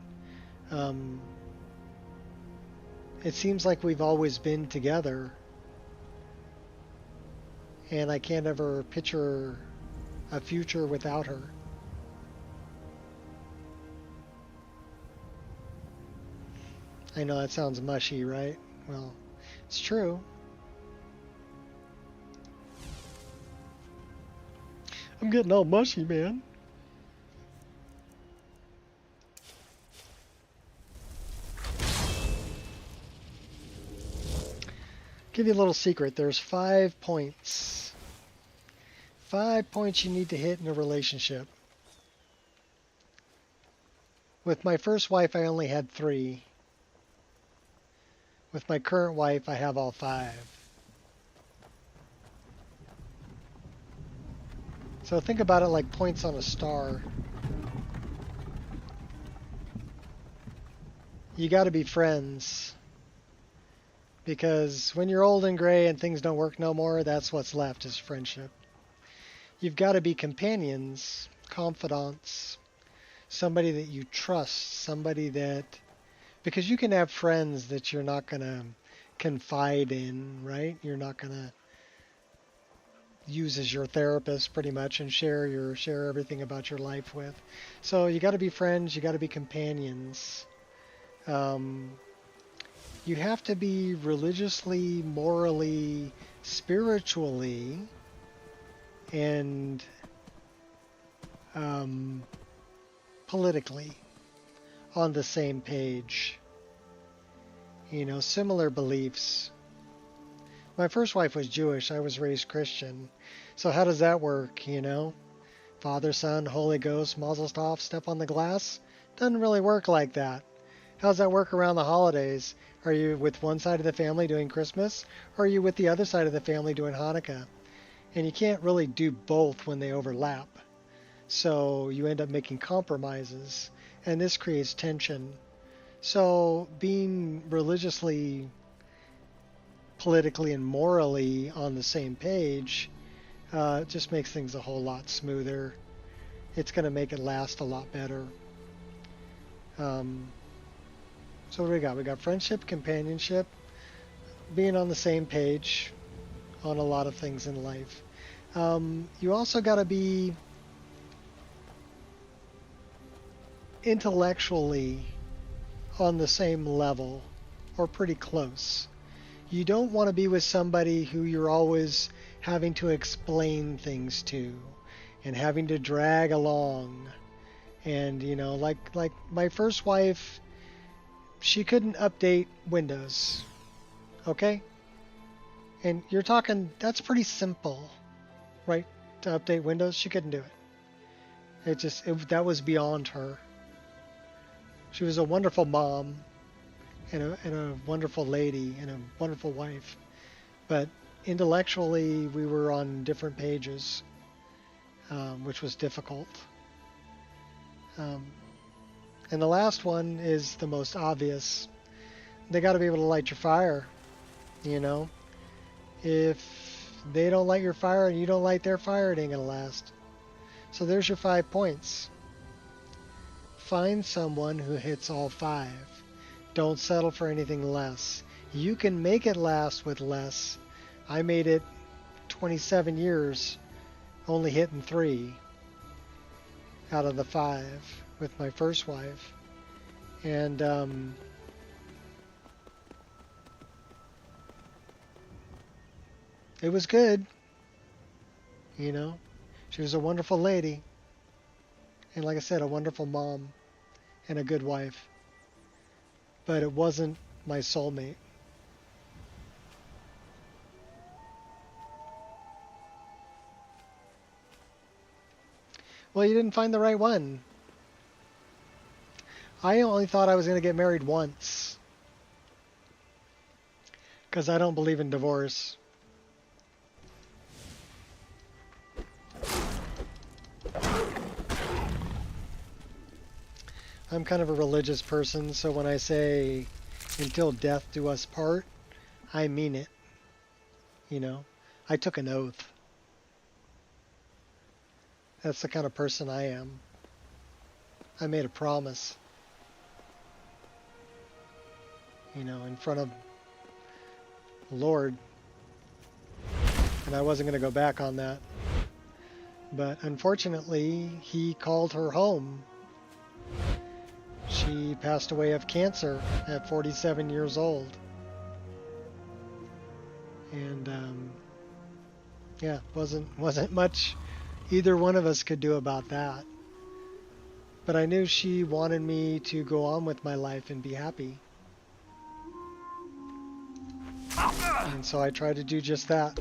it seems like we've always been together. And I can't ever picture a future without her. I know that sounds mushy, right? Well, it's true. I'm getting all mushy, man. Give you a little secret. There's 5 points. 5 points you need to hit in a relationship. With my first wife, I only had 3. With my current wife, I have all 5. So think about it like points on a star. You got to be friends. Because when you're old and gray and things don't work no more, that's what's left is friendship. You've got to be companions, confidants, somebody that you trust, somebody that... Because you can have friends that you're not going to confide in, right? You're not going to use as your therapist pretty much and share everything about your life with. So you got to be friends, you got to be companions. You have to be religiously, morally, spiritually, and politically on the same page. You know, similar beliefs. My first wife was Jewish. I was raised Christian. So how does that work, you know? Father, Son, Holy Ghost, Mazel Tov, step on the glass? Doesn't really work like that. How does that work around the holidays? Are you with one side of the family doing Christmas? Or are you with the other side of the family doing Hanukkah? And you can't really do both when they overlap. So you end up making compromises. And this creates tension. So being religiously, politically, and morally on the same page just makes things a whole lot smoother. It's going to make it last a lot better. So what do we got? We got friendship, companionship, being on the same page on a lot of things in life. You also got to be intellectually on the same level or pretty close. You don't want to be with somebody who you're always having to explain things to and having to drag along. And, you know, like my first wife, she couldn't update Windows. Okay? And you're talking, that's pretty simple, right? To update Windows, she couldn't do it. That was beyond her. She was a wonderful mom and a wonderful lady and a wonderful wife. But intellectually, we were on different pages, which was difficult. And the last one is the most obvious. They got to be able to light your fire, you know? If they don't light your fire and you don't light their fire, it ain't going to last. So there's your 5 points. Find someone who hits all 5. Don't settle for anything less. You can make it last with less. I made it 27 years, only hitting 3 out of the 5 with my first wife. And It was good. You know, she was a wonderful lady. And like I said, a wonderful mom and a good wife. But it wasn't my soulmate. Well, you didn't find the right one. I only thought I was going to get married once. Because I don't believe in divorce. I'm kind of a religious person, so when I say until death do us part, I mean it. You know, I took an oath. That's the kind of person I am. I made a promise. You know, in front of the Lord. And I wasn't going to go back on that. But unfortunately, he called her home. She passed away of cancer at 47 years old. And yeah, wasn't much either one of us could do about that. But I knew she wanted me to go on with my life and be happy. And so I tried to do just that.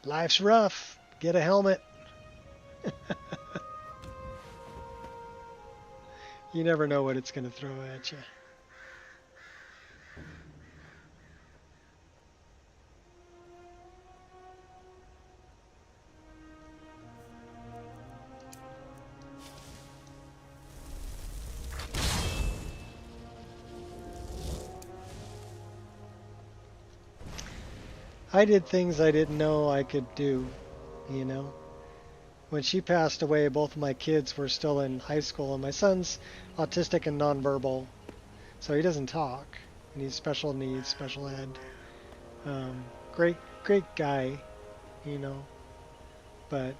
Life's rough. Get a helmet. You never know what it's going to throw at you. I did things I didn't know I could do, you know. When she passed away, both of my kids were still in high school, and my son's autistic and nonverbal, so he doesn't talk. And he's special needs, special ed. Great guy, you know, but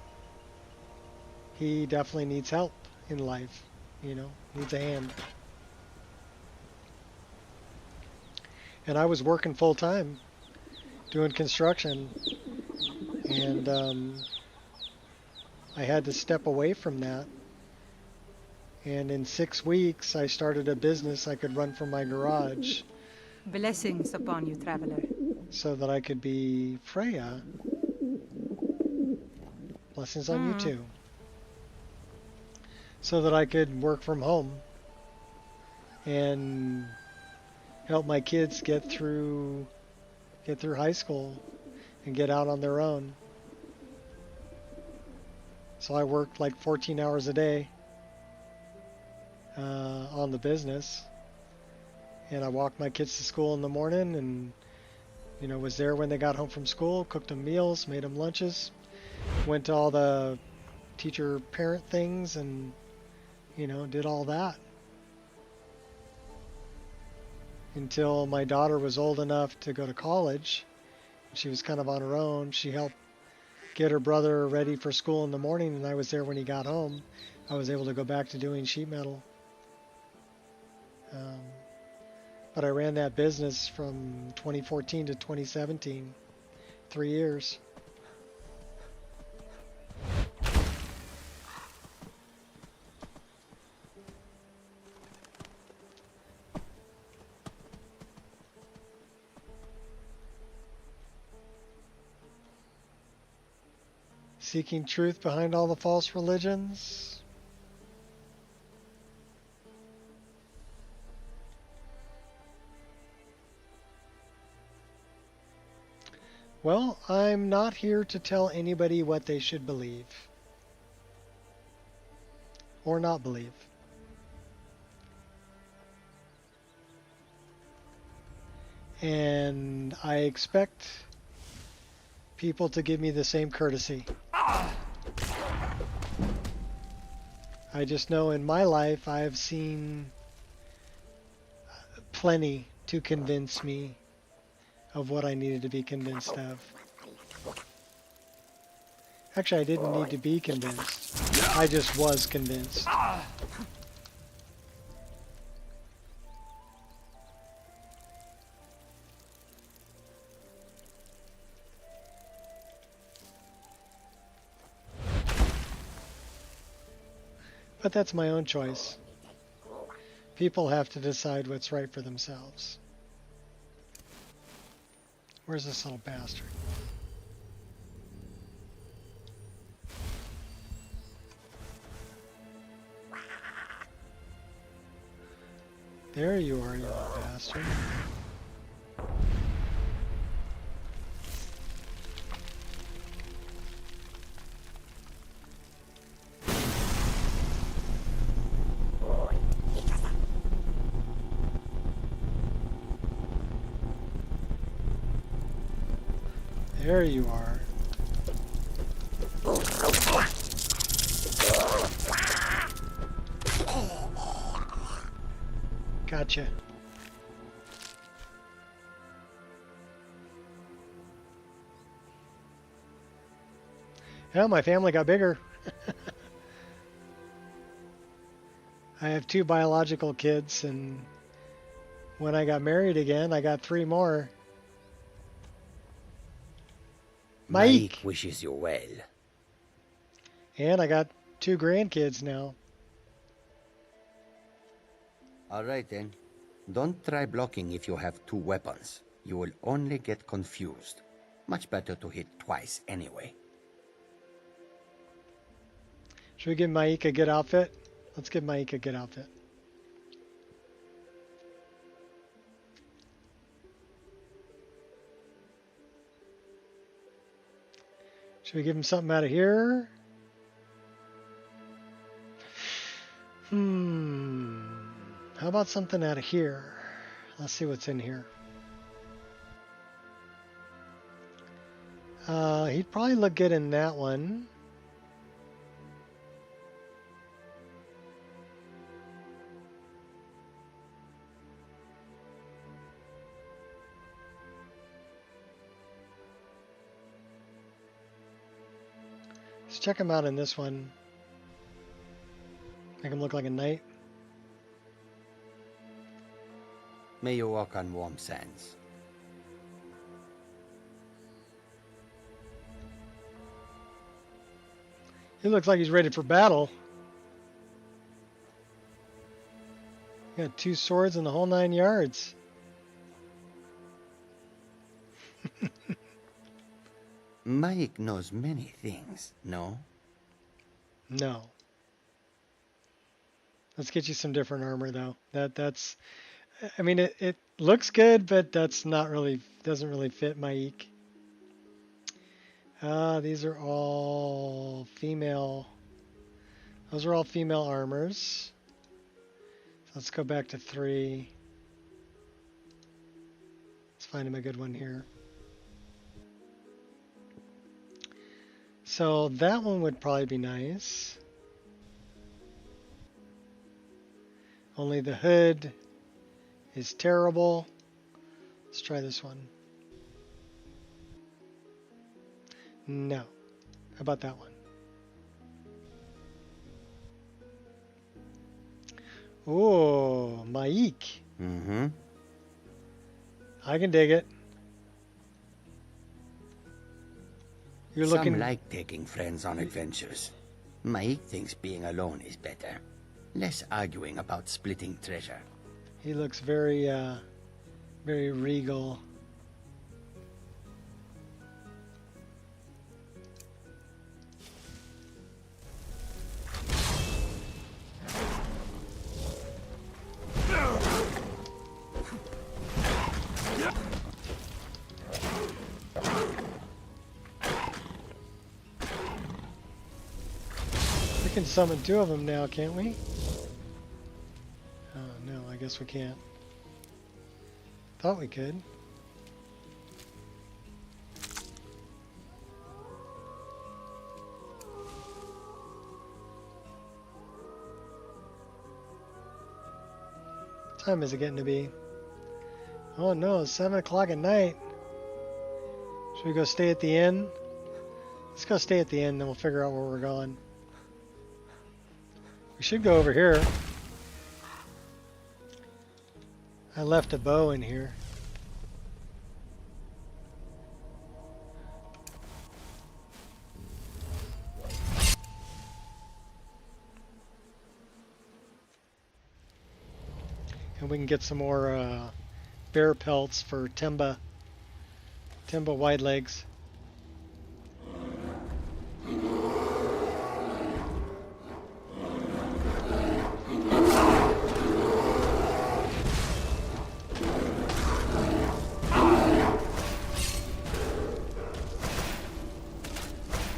he definitely needs help in life, you know, needs a hand. And I was working full time, doing construction, and I had to step away from that. And in 6 weeks, I started a business I could run from my garage. Blessings upon you, traveler. So that I could be Freya. Blessings on you too. So that I could work from home and help my kids get through high school and get out on their own. So I worked like 14 hours a day on the business, and I walked my kids to school in the morning, and you know, was there when they got home from school, cooked them meals, made them lunches, went to all the teacher parent things, and you know, did all that until my daughter was old enough to go to college. She was kind of on her own. She helped get her brother ready for school in the morning, and I was there when he got home. I was able to go back to doing sheet metal. But I ran that business from 2014 to 2017, 3 years. Seeking truth behind all the false religions. Well, I'm not here to tell anybody what they should believe or not believe. And I expect people to give me the same courtesy. I just know in my life I've seen plenty to convince me of what I needed to be convinced of. Actually, I didn't need to be convinced. I just was convinced. But that's my own choice. People have to decide what's right for themselves. Where's this little bastard? There you are, you little bastard. There you are. Gotcha. Yeah, my family got bigger. I have 2 biological kids, and when I got married again, I got 3 more. Mike wishes you well. And I got 2 grandkids now. All right then. Don't try blocking if you have 2 weapons. You will only get confused. Much better to hit twice anyway. Should we give Mike a good outfit? Let's give Mike a good outfit. Should we give him something out of here? How about something out of here? Let's see what's in here. He'd probably look good in that one. Let's check him out in this one. Make him look like a knight. May you walk on warm sands. He looks like he's ready for battle. Got 2 swords and the whole 9 yards. Mike knows many things, no? No. Let's get you some different armor though. That's I mean it looks good, but that's not really doesn't really fit Mike. These are all female. Those are all female armors. Let's go back to 3. Let's find him a good one here. So that one would probably be nice. Only the hood is terrible. Let's try this one. No. How about that one? Oh, Mike. Mm-hmm. I can dig it. You're looking. Some like taking friends on adventures. Mike thinks being alone is better. Less arguing about splitting treasure. He looks very, very regal. We can summon 2 of them now, can't we? Oh, no, I guess we can't. Thought we could. What time is it getting to be? Oh no, it's 7 o'clock at night. Should we go stay at the inn? Let's go stay at the inn, then we'll figure out where we're going. We should go over here. I left a bow in here. And we can get some more bear pelts for Timba wide legs.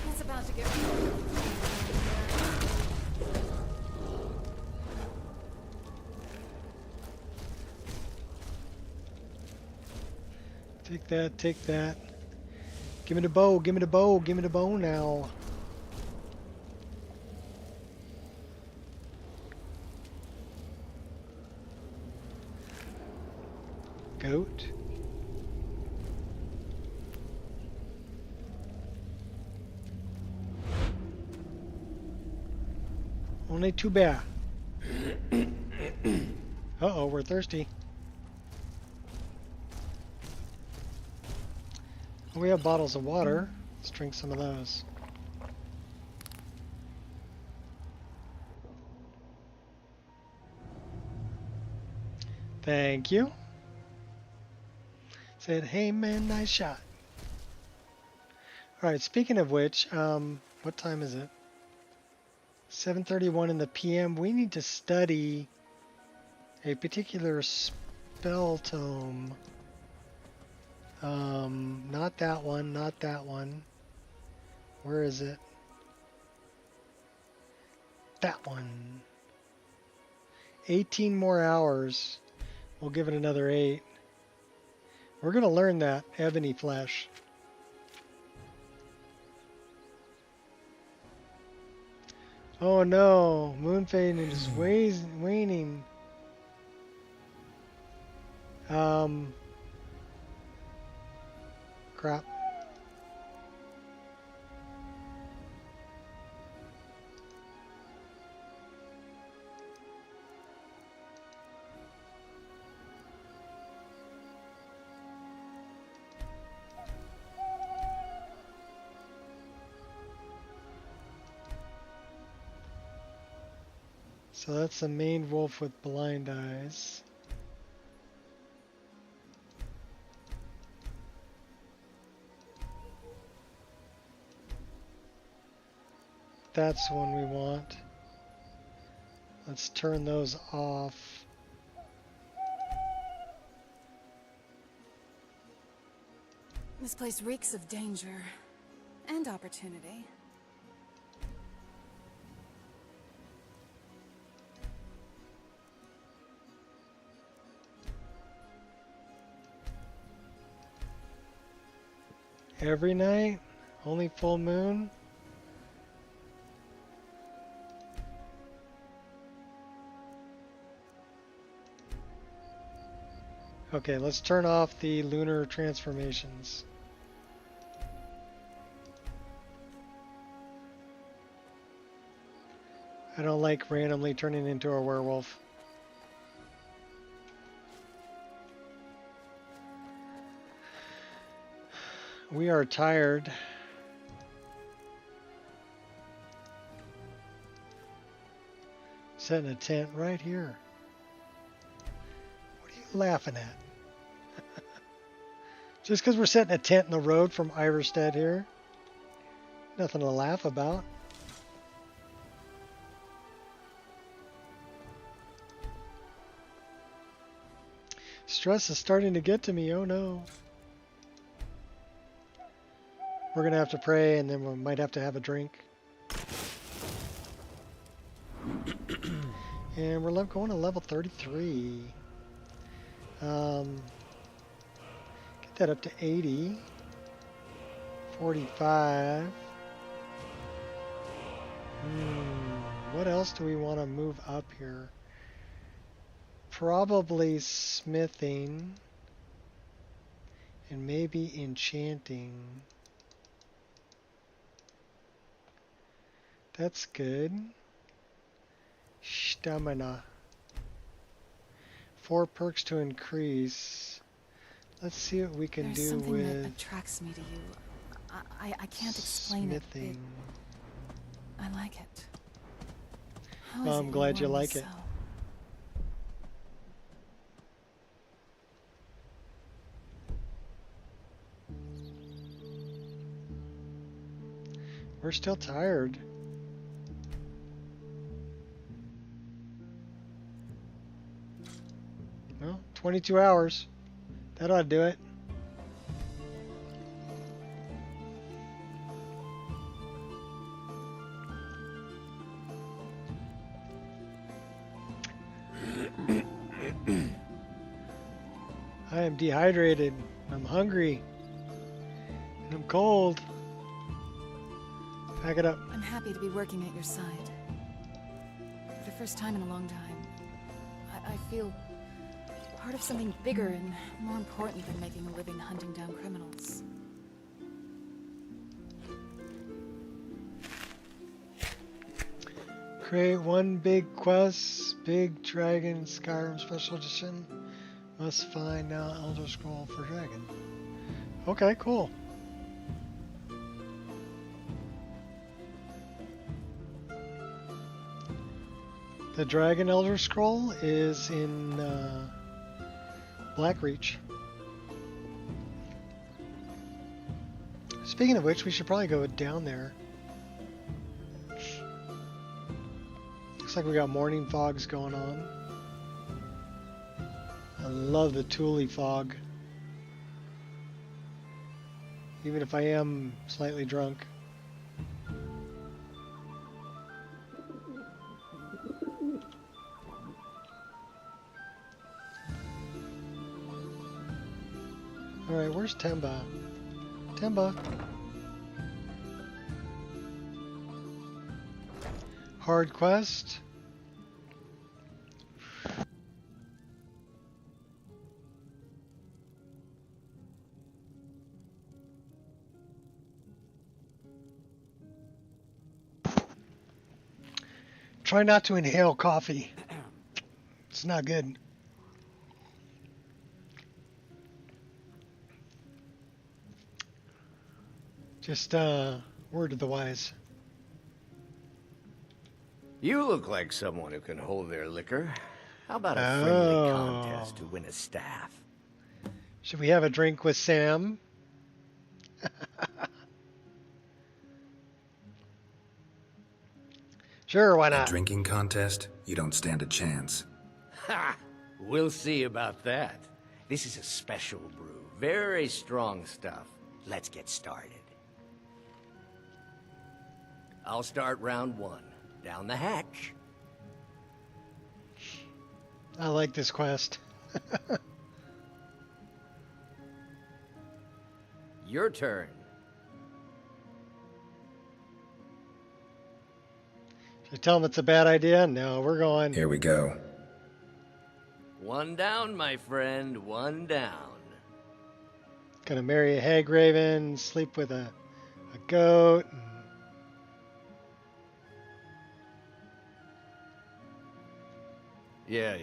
It's about to get. Take that, take that. Give me the bow, give me the bow, give me the bow now. Goat. Only two bear. Uh-oh, we're thirsty. We have bottles of water. Let's drink some of those. Thank you. Said, hey man, nice shot. Alright, speaking of which, what time is it? 7:31 in the PM. We need to study a particular spell tome. Not that one, not that one. Where is it? That one. 18 more hours. We'll give it another 8. We're going to learn that ebony flesh. Oh no, moon fading is waning. Crap. So that's the main wolf with blind eyes. That's the one we want. Let's turn those off. This place reeks of danger and opportunity. Every night? Only full moon? Okay, let's turn off the lunar transformations. I don't like randomly turning into a werewolf. We are tired. Setting a tent right here. What are you laughing at? Just because we're setting a tent in the road from Iverstead here? Nothing to laugh about. Stress is starting to get to me, oh no. We're going to have to pray and then we might have to have a drink. And we're going to level 33. Get that up to 80. 45. What else do we want to move up here? Probably smithing. And maybe enchanting. That's good. Stamina. 4 perks to increase. Let's see what we can There's do something with that attracts me to you. I can't explain smithing. I like it. How Well, is I'm it glad you warm like it. so? we're still tired. Well, 22 hours. That ought to do it. I am dehydrated. I'm hungry. And I'm cold. Pack it up. I'm happy to be working at your side. For the first time in a long time, I feel part of something bigger and more important than making a living hunting down criminals. Create one big quest, Big Dragon Skyrim Special Edition. Must find now Elder Scroll for Dragon. Okay, cool. The Dragon Elder Scroll is in Blackreach. Speaking of which, we should probably go down there. Looks like we got morning fogs going on. I love the Thule fog. Even if I am slightly drunk. Alright, where's Temba? Temba. Hard quest. Try not to inhale coffee. It's not good. Just word of the wise. You look like someone who can hold their liquor. How about a friendly contest to win a staff? Should we have a drink with Sam? Sure, why not? A drinking contest? You don't stand a chance. Ha! We'll see about that. This is a special brew. Very strong stuff. Let's get started. I'll start round one. Down the hatch. I like this quest. Your turn. Should I tell him it's a bad idea? No, we're going. Here we go. One down, my friend. One down. Gonna marry a hag raven, sleep with a goat. Yeah.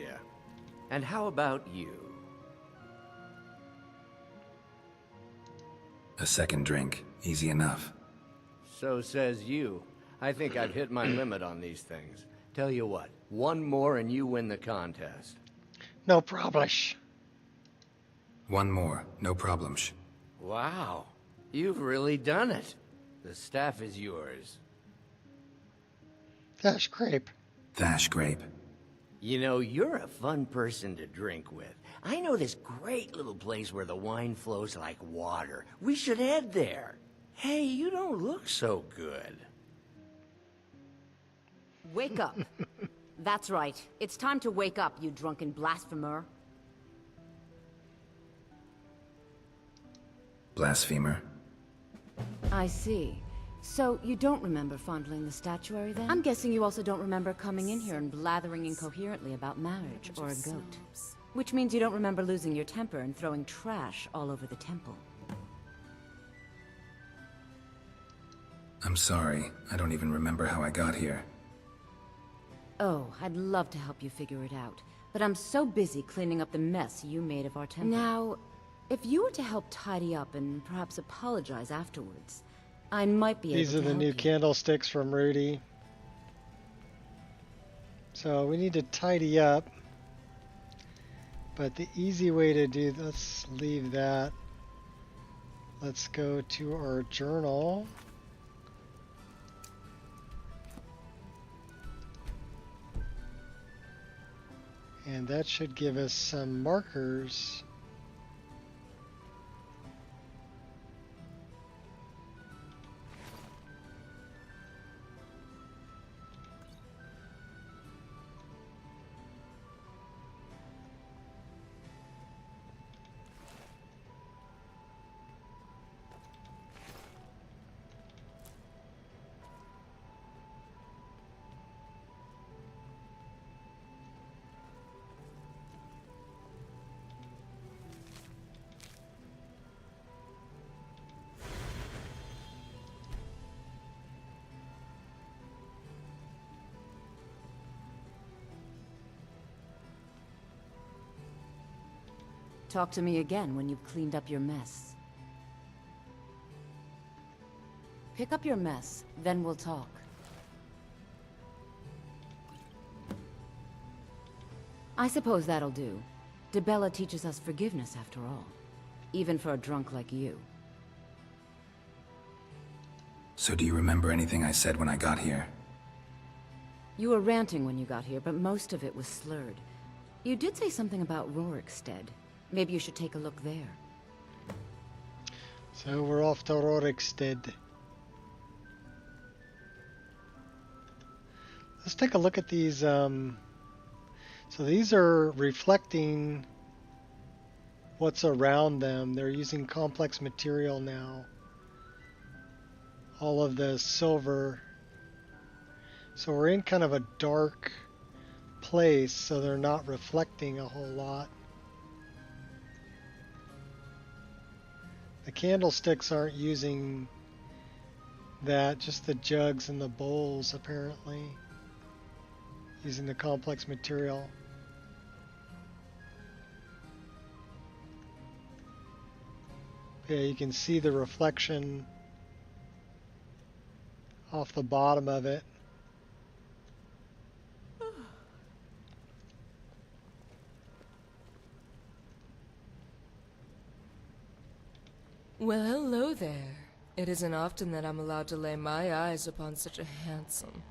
And how about you? A second drink. Easy enough. So says you. I think I've hit my limit on these things. Tell you what, one more and you win the contest. No problem. One more. No problems. Wow. You've really done it. The staff is yours. Dash grape. Thash grape. You know, you're a fun person to drink with. I know this great little place where the wine flows like water. We should head there. Hey, you don't look so good. Wake up. That's right. It's time to wake up, you drunken blasphemer. Blasphemer. I see. So, you don't remember fondling the statuary then? I'm guessing you also don't remember coming in here and blathering incoherently about marriage or a goat. Which means you don't remember losing your temper and throwing trash all over the temple. I'm sorry. I don't even remember how I got here. Oh, I'd love to help you figure it out. But I'm so busy cleaning up the mess you made of our temple. Now, if you were to help tidy up and perhaps apologize afterwards, I might be able to These are the new candlesticks from Rudy. So we need to tidy up. But the easy way to do, let's leave that. Let's go to our journal. And that should give us some markers. Talk to me again when you've cleaned up your mess. Pick up your mess, then we'll talk. I suppose that'll do. DeBella teaches us forgiveness after all. Even for a drunk like you. So do you remember anything I said when I got here? You were ranting when you got here, but most of it was slurred. You did say something about Rorikstead. Maybe you should take a look there. So we're off to Rorikstead. Let's take a look at these. So these are reflecting what's around them. They're using complex material now. All of the silver. So we're in kind of a dark place, so they're not reflecting a whole lot. The candlesticks aren't using that, just the jugs and the bowls apparently, using the complex material. Yeah, you can see the reflection off the bottom of it. Well, hello there. It isn't often that I'm allowed to lay my eyes upon such a handsome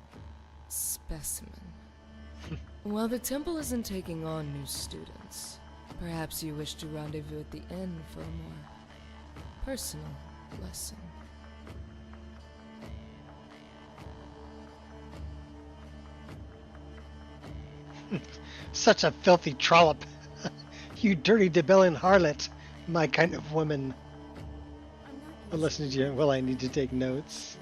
specimen. While the temple isn't taking on new students, perhaps you wish to rendezvous at the inn for a more personal lesson. Such a filthy trollop. You dirty DeBellan harlot. My kind of woman. But listen to you. Well, I need to take notes.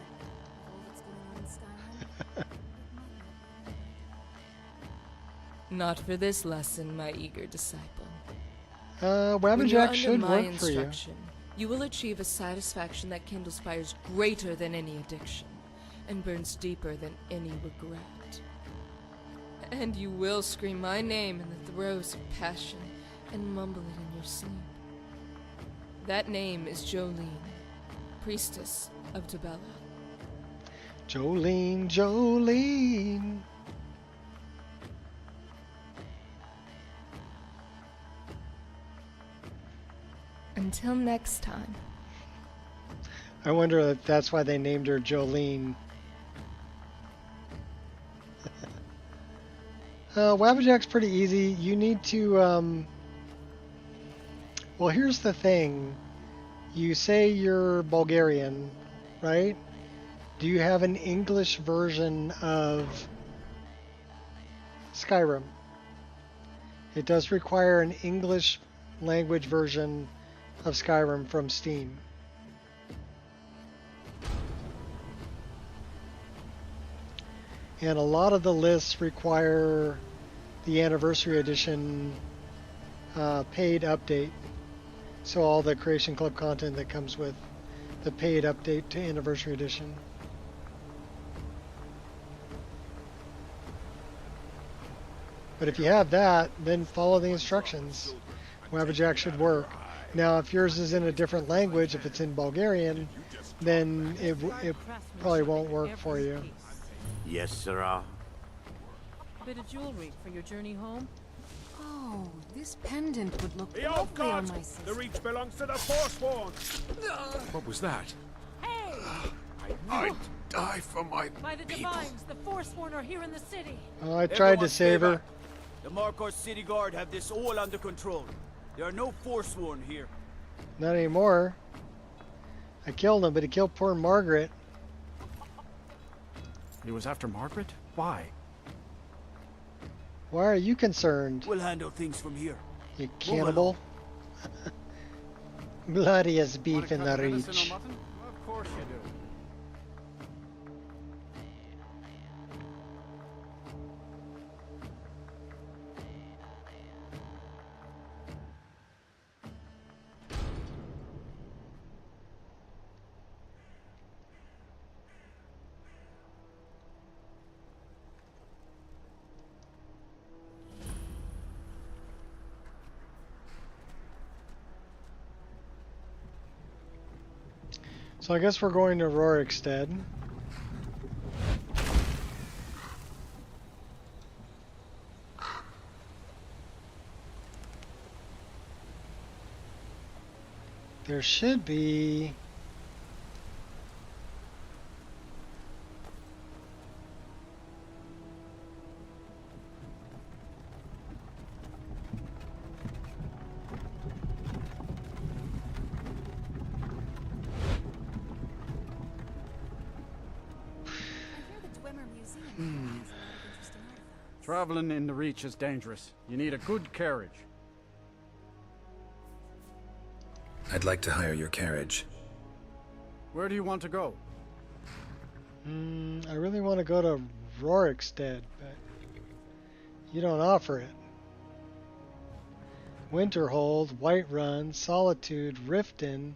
Not for this lesson, my eager disciple. Wabbajack should work for you. You will achieve a satisfaction that kindles fires greater than any addiction, and burns deeper than any regret. And you will scream my name in the throes of passion, and mumble it in your sleep. That name is Jolene, priestess of DeBella. Jolene, Jolene. Until next time. I wonder if that's why they named her Jolene. Wabbajack's pretty easy. You need to, well, here's the thing. You say you're Bulgarian, right? Do you have an English version of Skyrim? It does require an English language version of Skyrim from Steam. And a lot of the lists require the Anniversary Edition paid update. So all the Creation Club content that comes with the paid update to Anniversary Edition. But if you have that, then follow the instructions. Wabbajack should work. Now, if yours is in a different language, if it's in Bulgarian, then it probably won't work for you. Yes, sirrah. Bit of jewelry for your journey home? Oh, this pendant would look The old lovely on guards! my sister. The reach belongs to the Forsworn! What was that? Hey! I'd die for my By the people. divines, the Forsworn are here in the city. Oh, I tried to save her. The Markar City Guard have this all under control. There are no Forsworn here. Not anymore. I killed him, but he killed poor Margaret. He was after Margaret? Why? Why are you concerned? We'll handle things from here. You cannibal. Bloodiest beef in the Venison or reach. mutton? Of course you do. So I guess we're going to Rorikstead. There should be... Traveling in the Reach is dangerous. You need a good carriage. I'd like to hire your carriage. Where do you want to go? I really want to go to Rorikstead, but you don't offer it. Winterhold, Whiterun, Solitude, Riften,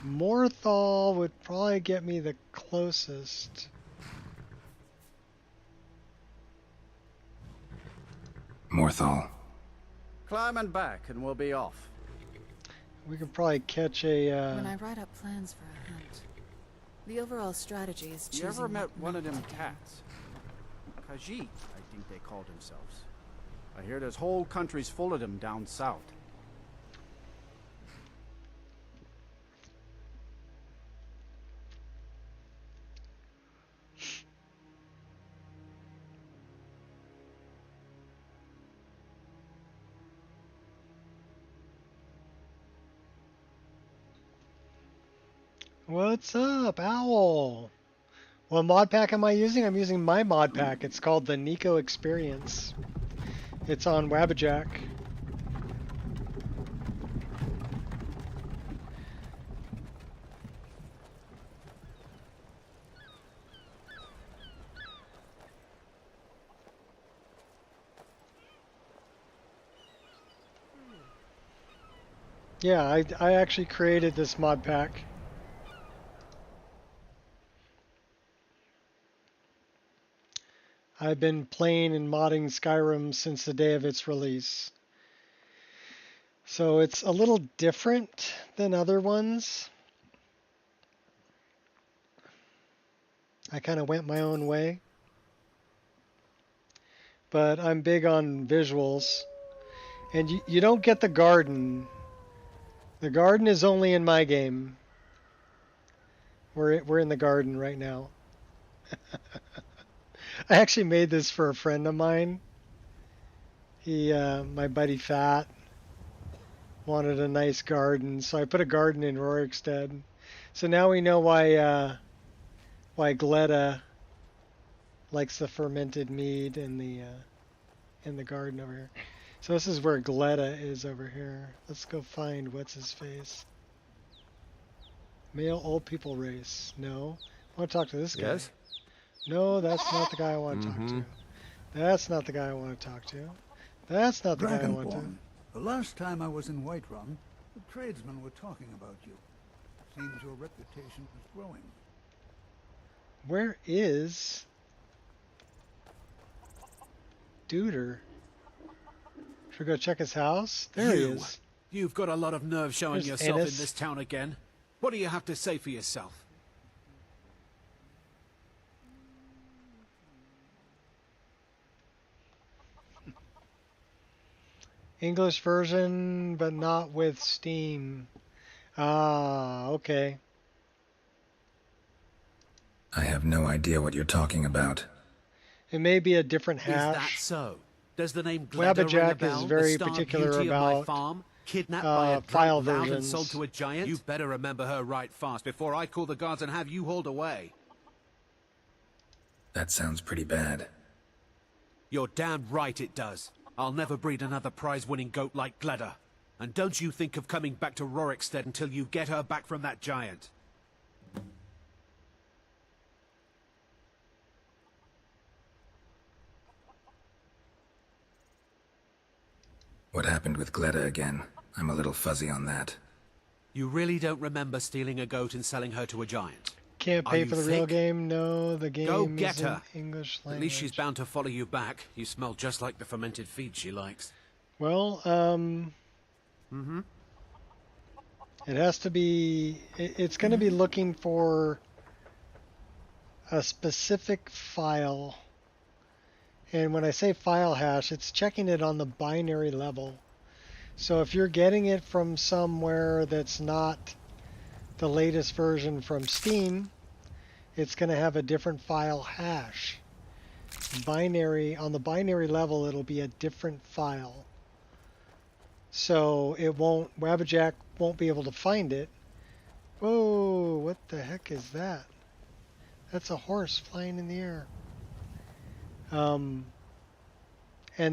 Morthal would probably get me the closest. Morthal. Climb and back and we'll be off. We could probably catch a... When I write up plans for a hunt, the overall strategy is choosing... You ever met one of them not to gamble. cats? Khajiit, I think they called themselves. I hear there's whole countries full of them down south. What's up, Owl? What mod pack am I using? I'm using my mod pack. It's called the Nico Experience. It's on Wabbajack. Yeah, I actually created this mod pack. I've been playing and modding Skyrim since the day of its release. So it's a little different than other ones. I kind of went my own way. But I'm big on visuals. And you don't get the garden. The garden is only in my game. We're in the garden right now. I actually made this for a friend of mine. He, my buddy Fat, wanted a nice garden, so I put a garden in Rorikstead. So now we know why Gletta likes the fermented mead in the garden over here. So this is where Gletta is over here. Let's go find what's his face. Male old people race. No, I want to talk to this guy. Yes? No, that's not the guy I want to talk to. That's not the guy I want to talk to. That's not the guy I want to. Dragonborn, the last time I was in Whiterun, the tradesmen were talking about you. Seems your reputation is growing. Where is Duder? Should we go check his house? There he is. You've got a lot of nerve showing There's yourself Ennis. in this town again. What do you have to say for yourself? English version, but not with Steam. Ah, okay. I have no idea what you're talking about. It may be a different Is hash. that so? Does the name Gleda ring a Wabbajack bell? is very The star particular beauty of my about farm, kidnapped by a file drunk lout and versions. sold to a giant? You better remember her right fast before I call the guards and have you hauled away. That sounds pretty bad. You're damn right it does. I'll never breed another prize-winning goat like Gleda. And don't you think of coming back to Rorikstead until you get her back from that giant. What happened with Gleda again? I'm a little fuzzy on that. You really don't remember stealing a goat and selling her to a giant? Can't Are pay you for the real thick? game. No, the game Go is get in her. English language. At least she's bound to follow you back. You smell just like the fermented feed she likes. Well, it has to be. It's going to be looking for a specific file. And when I say file hash, it's checking it on the binary level. So if you're getting it from somewhere that's not the latest version from Steam, it's going to have a different file hash. Binary, on the binary level, it'll be a different file. So it won't, Wabbajack won't be able to find it. Whoa, what the heck is that? That's a horse flying in the air. And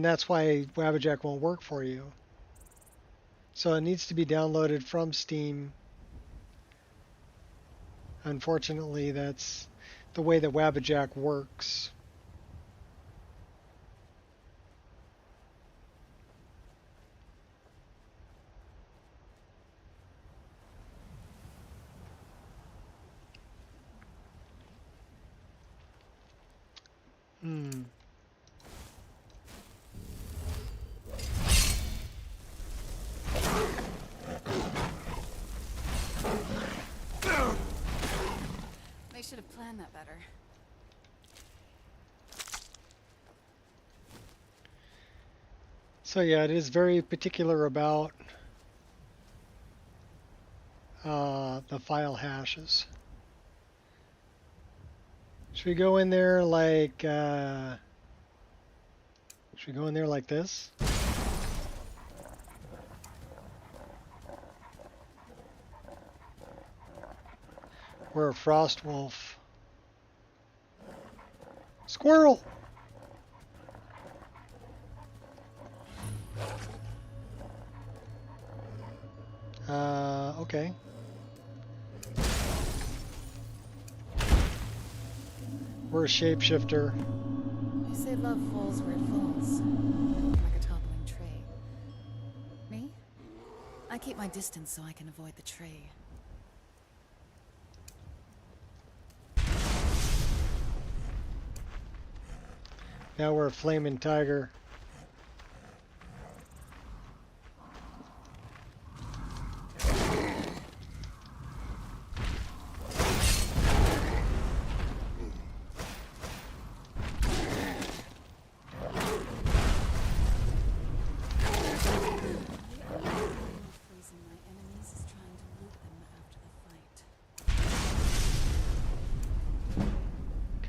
that's why Wabbajack won't work for you. So it needs to be downloaded from Steam. Unfortunately, that's the way that Wabbajack works. They should have planned that better. So yeah, it is very particular about the file hashes. Should we go in there like should we go in there like this? We're a frost wolf. Squirrel! Okay. We're a shapeshifter. They say love falls where it falls, like a toppling tree. Me? I keep my distance so I can avoid the tree. Now we're a flaming tiger.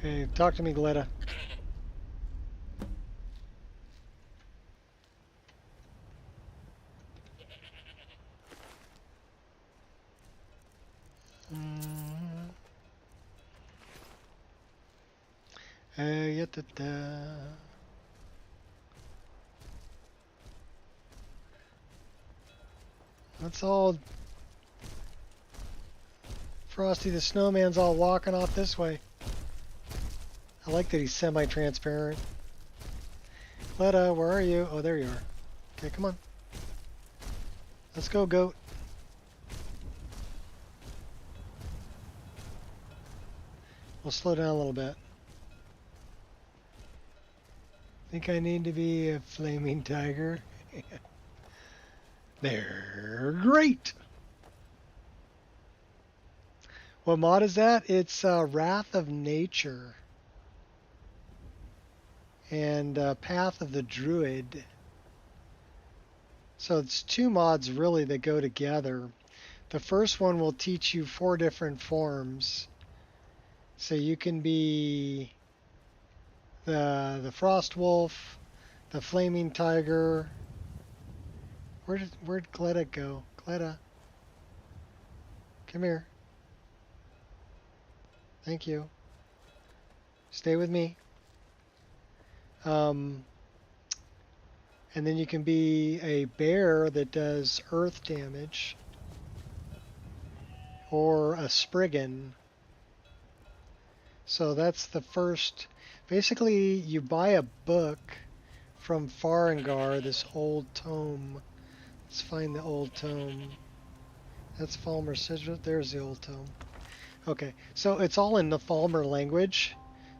Okay, talk to me, Gleda. That's all. Frosty the Snowman's all walking off this way. I like that he's semi-transparent. Gleda, where are you? Oh, there you are. Okay, come on. Let's go, goat. We'll slow down a little bit. Think I need to be a flaming tiger? They're great! What mod is that? It's Wrath of Nature. And Path of the Druid. So it's two mods really that go together. The first one will teach you 4 different forms. So you can be the Frost Wolf, the flaming tiger. Where'd Gletta go? Gletta, come here. Thank you. Stay with me. And then you can be a bear that does earth damage, or a spriggan. So that's the first. Basically, you buy a book from Farengar, this old tome. Let's find the old tome. That's Falmer Sigil. There's the old tome. Okay, so it's all in the Falmer language,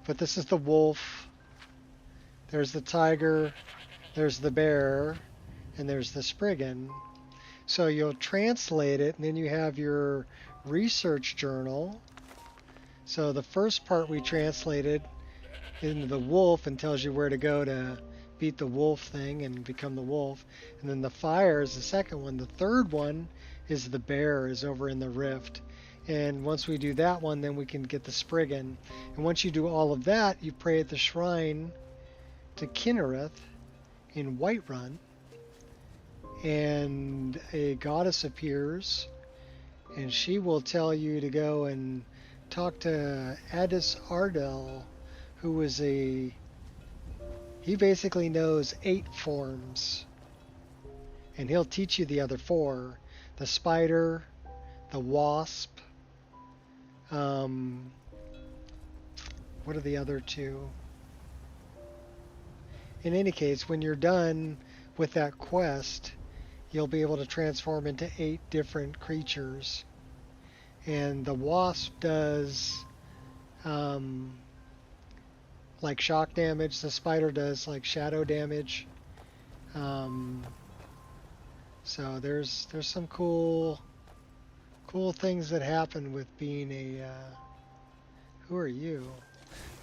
but this is the wolf. There's the tiger. There's the bear, and there's the spriggan. So you'll translate it, and then you have your research journal. So the first part we translated into the wolf and tells you where to go to beat the wolf thing and become the wolf. And then the fire is the second one. The third one is the bear, is over in the rift. And once we do that one, then we can get the spriggan. And once you do all of that, you pray at the shrine to Kinnereth in Whiterun, and a goddess appears, and she will tell you to go and talk to Addis Ardel, who is he basically knows 8 forms, and he'll teach you the other 4: the spider, the wasp, what are the other 2? In any case, when you're done with that quest, you'll be able to transform into 8 different creatures. And the wasp does like shock damage. The spider does like shadow damage. So there's some cool things that happen with being a who are you?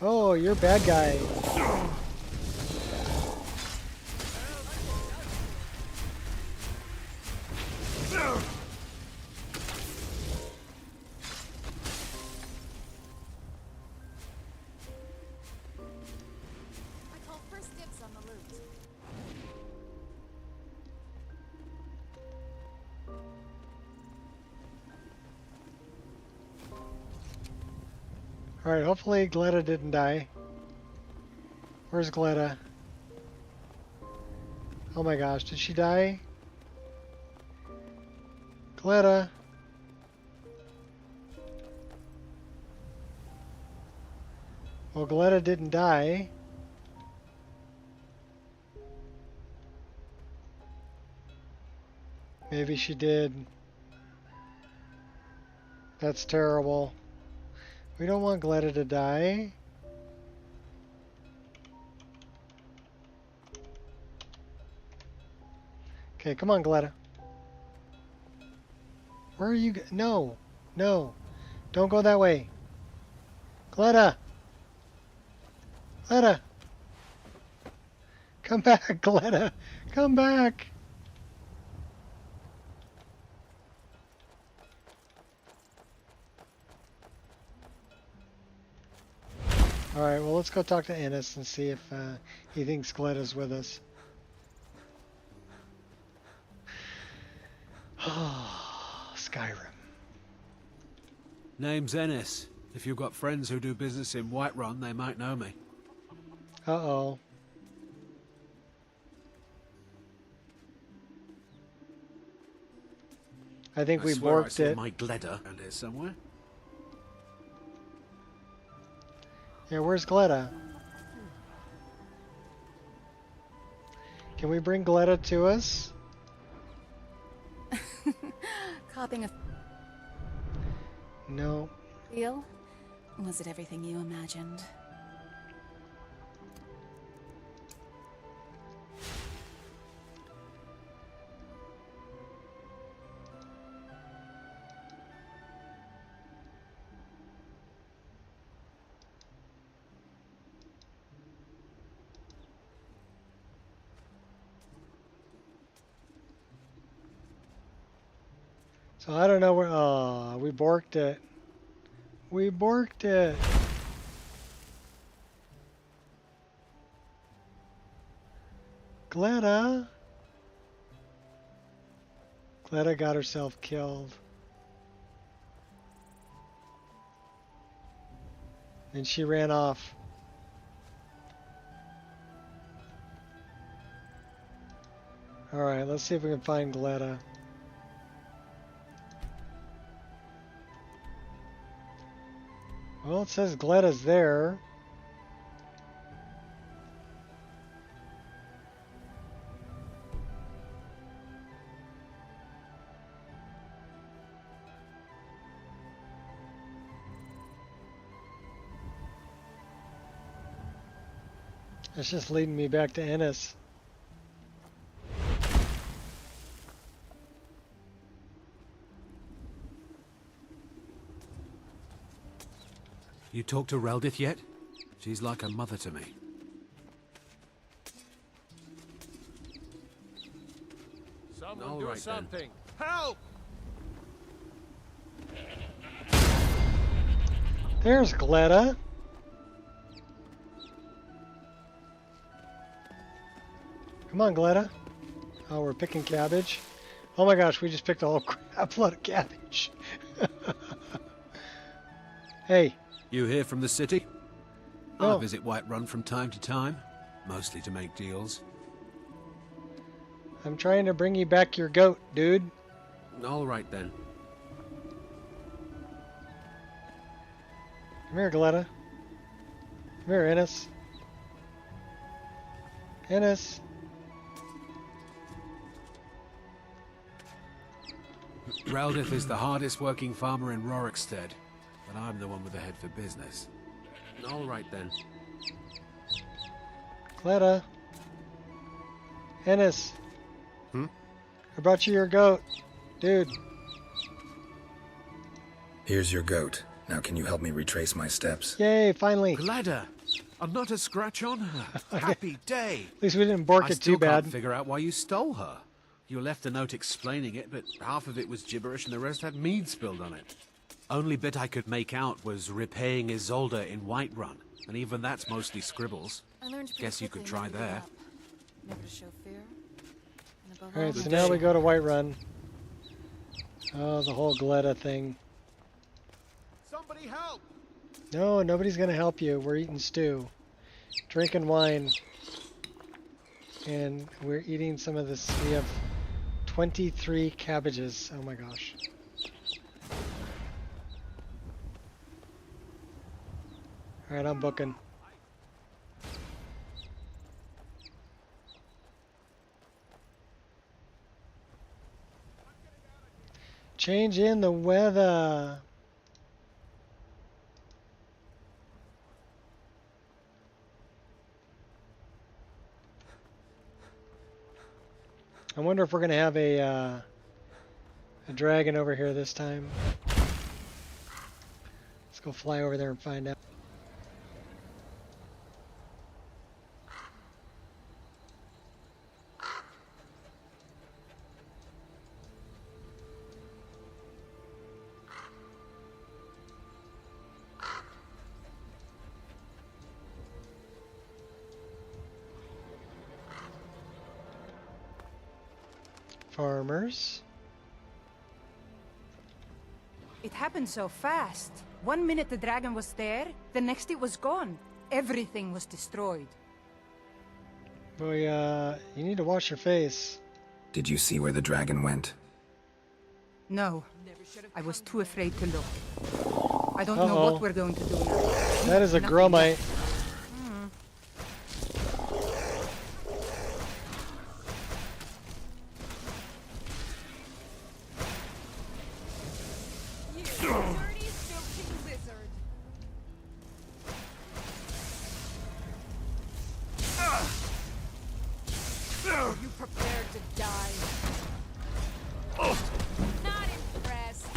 Oh, you're a bad guy. Alright, hopefully Gletta didn't die. Where's Gletta? Oh my gosh, did she die? Gletta! Well, Gletta didn't die. Maybe she did. That's terrible. We don't want Gletta to die. Okay, come on, Gletta. Where are you? No, no. Don't go that way. Gletta! Gletta! Come back, Gletta! Come back! Alright, well, let's go talk to Ennis and see if he thinks Gletta's with us. Skyrim. Name's Ennis. If you've got friends who do business in Whiterun, they might know me. Uh-oh. I think we borked it. My Gletta around here somewhere. Yeah, where's Gletta? Can we bring Gletta to us? Copping a No. feel? Was it everything you imagined? So I don't know where. Oh, we borked it. We borked it. Gletta! Gletta got herself killed. And she ran off. Alright, let's see if we can find Gletta. Well, it says Gletta's there. It's just leading me back to Ennis. You talked to Reldith yet? She's like a mother to me. Someone All do right, something. Help! There's Gletta. Come on, Gletta. Oh, we're picking cabbage. Oh my gosh, we just picked a whole crap load of cabbage. Hey. You here from the city? No. I visit Whiterun from time to time, mostly to make deals. I'm trying to bring you back your goat, dude. All right then. Come here, Gletta. Come here, Ennis. Ennis. Reldith is the hardest working farmer in Rorikstead, but I'm the one with the head for business. All right then. Gletta. Ennis. Hmm? I brought you your goat, dude. Here's your goat. Now can you help me retrace my steps? Yay, finally. Gletta! And not a scratch on her. Happy day. At least we didn't bork it too bad. Can't figure out why you stole her. You left a note explaining it, but half of it was gibberish and the rest had mead spilled on it. Only bit I could make out was repaying Isolde in Whiterun, and even that's mostly scribbles. I learned pretty Guess you could quickly try not to give there. up. Never to show fear. And above Alright, all, so never now to we go to Whiterun. Oh, the whole Gletta thing. Somebody help! No, nobody's gonna help you. We're eating stew. Drinking wine. And we're eating some of this. We have 23 cabbages. Oh my gosh. Alright, I'm booking. Change in the weather. I wonder if we're gonna have a dragon over here this time. Let's go fly over there and find out. Farmers. It happened so fast. 1 minute the dragon was there, the next it was gone. Everything was destroyed. Boy, you need to wash your face. Did you see where the dragon went? No, I was too afraid to look. I don't know what we're going to do now. That is a Nothing gromite. yet. You prepared to die. Not impressed.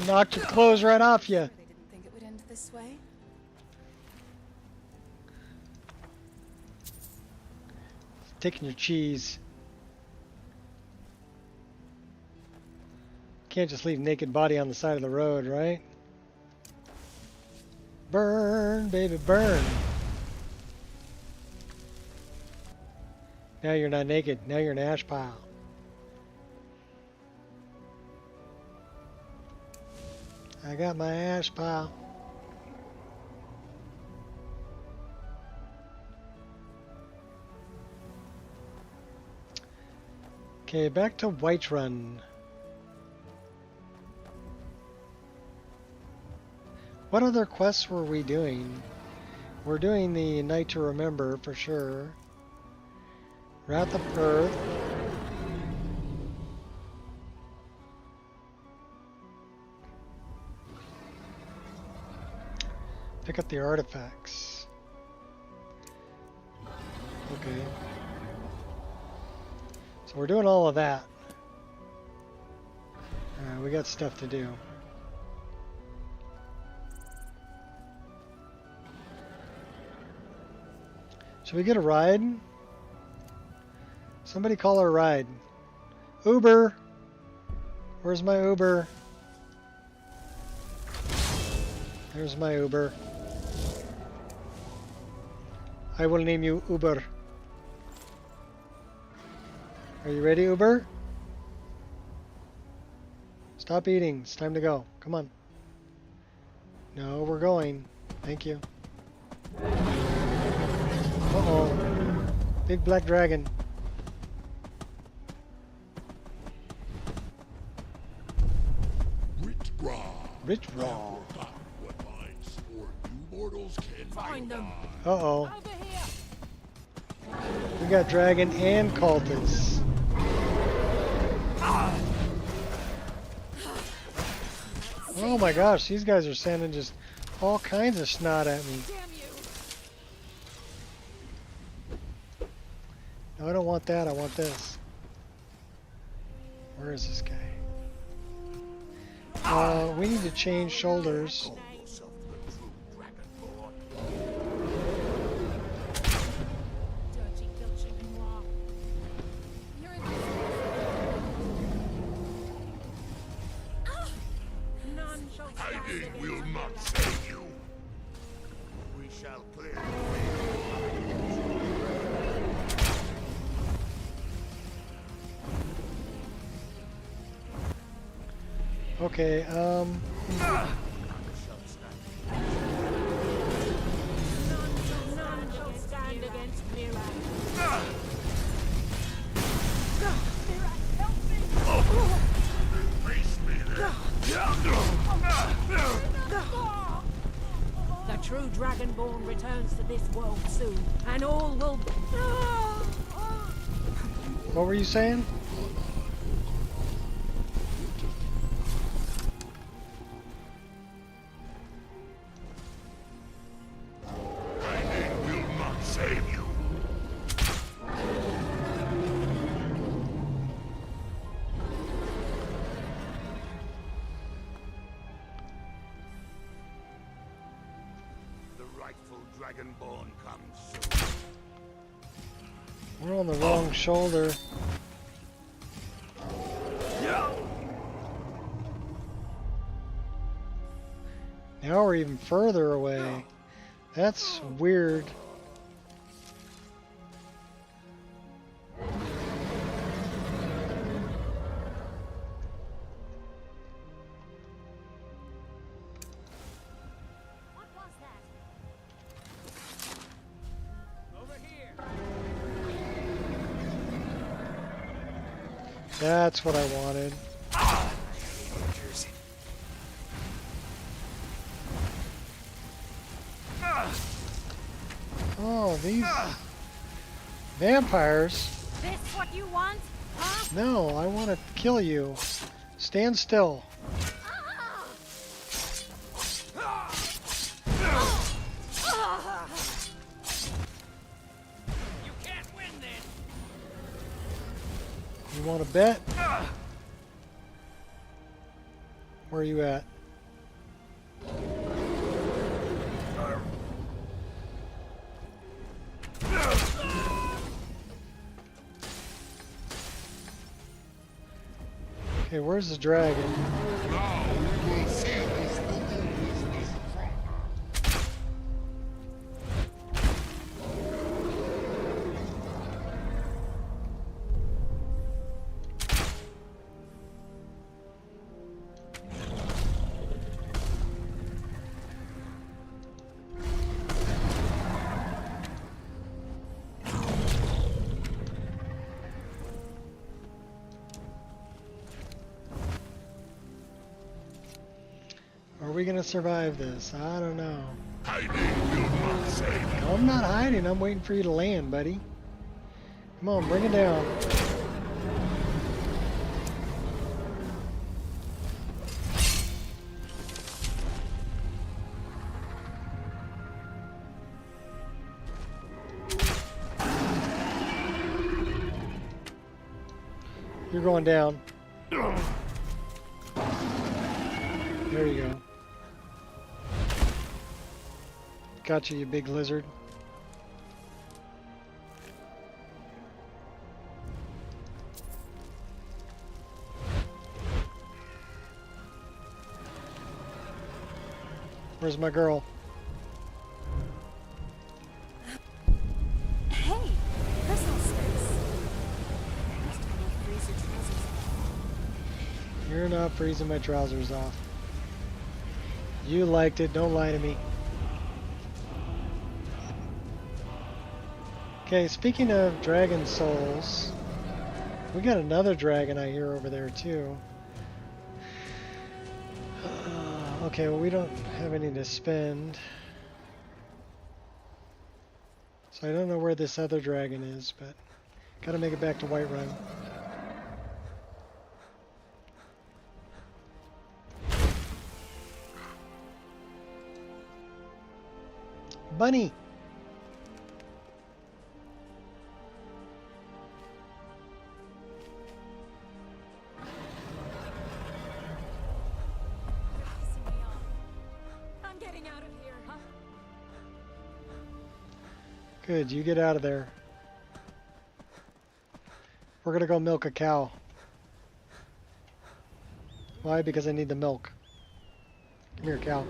Knocked your clothes right off you. They didn't think it would end this way. Taking your cheese. Can't just leave naked body on the side of the road, right? Burn, baby, burn. Now you're not naked. Now you're an ash pile. I got my ash pile. Okay, back to Whiterun. What other quests were we doing? We're doing the Night to Remember for sure. Wrath of Earth. Pick up the artifacts. Okay. So we're doing all of that. Alright, we got stuff to do. Should we get a ride? Somebody call her a ride. Uber! Where's my Uber? There's my Uber. I will name you Uber. Are you ready, Uber? Stop eating. It's time to go. Come on. No, we're going. Thank you. Uh-oh. Big black dragon. Rich Raw. Find them. Uh-oh. We got dragon and cultists. Oh my gosh, these guys are sending just all kinds of snot at me. No, I don't want that, I want this. Where is this guy? We need to change shoulders. Hiding will not save you. We shall clear the way. Okay, None shall stand against Mira. Mira, help me! Face me then. The true Dragonborn returns to this world soon, and all will... what were you saying? Hiding will not save you. Dragonborn comes soon. We're on the wrong shoulder. Now we're even further away. That's weird. That's what I wanted. Oh, these vampires. This what you want? Huh? No, I want to kill you. Stand still. You can't win then. You want to bet? Where are you at? Okay, where's the dragon? Now we will see this we gonna survive this? I don't know. Hiding will not save. No, I'm not hiding. I'm waiting for you to land, buddy. Come on, bring it down. You're going down. There you go. Gotcha, you big lizard. Where's my girl? Hey, personal space. Must have enough freeze your trousers off. You're not freezing my trousers off. You liked it, don't lie to me. Okay, speaking of dragon souls, we got another dragon I hear over there too. Okay, well we don't have any to spend. So I don't know where this other dragon is, but gotta make it back to Whiterun. Bunny! I'm getting out of here, huh? Good, you get out of there. We're gonna go milk a cow. Why? Because I need the milk. Come here, cow.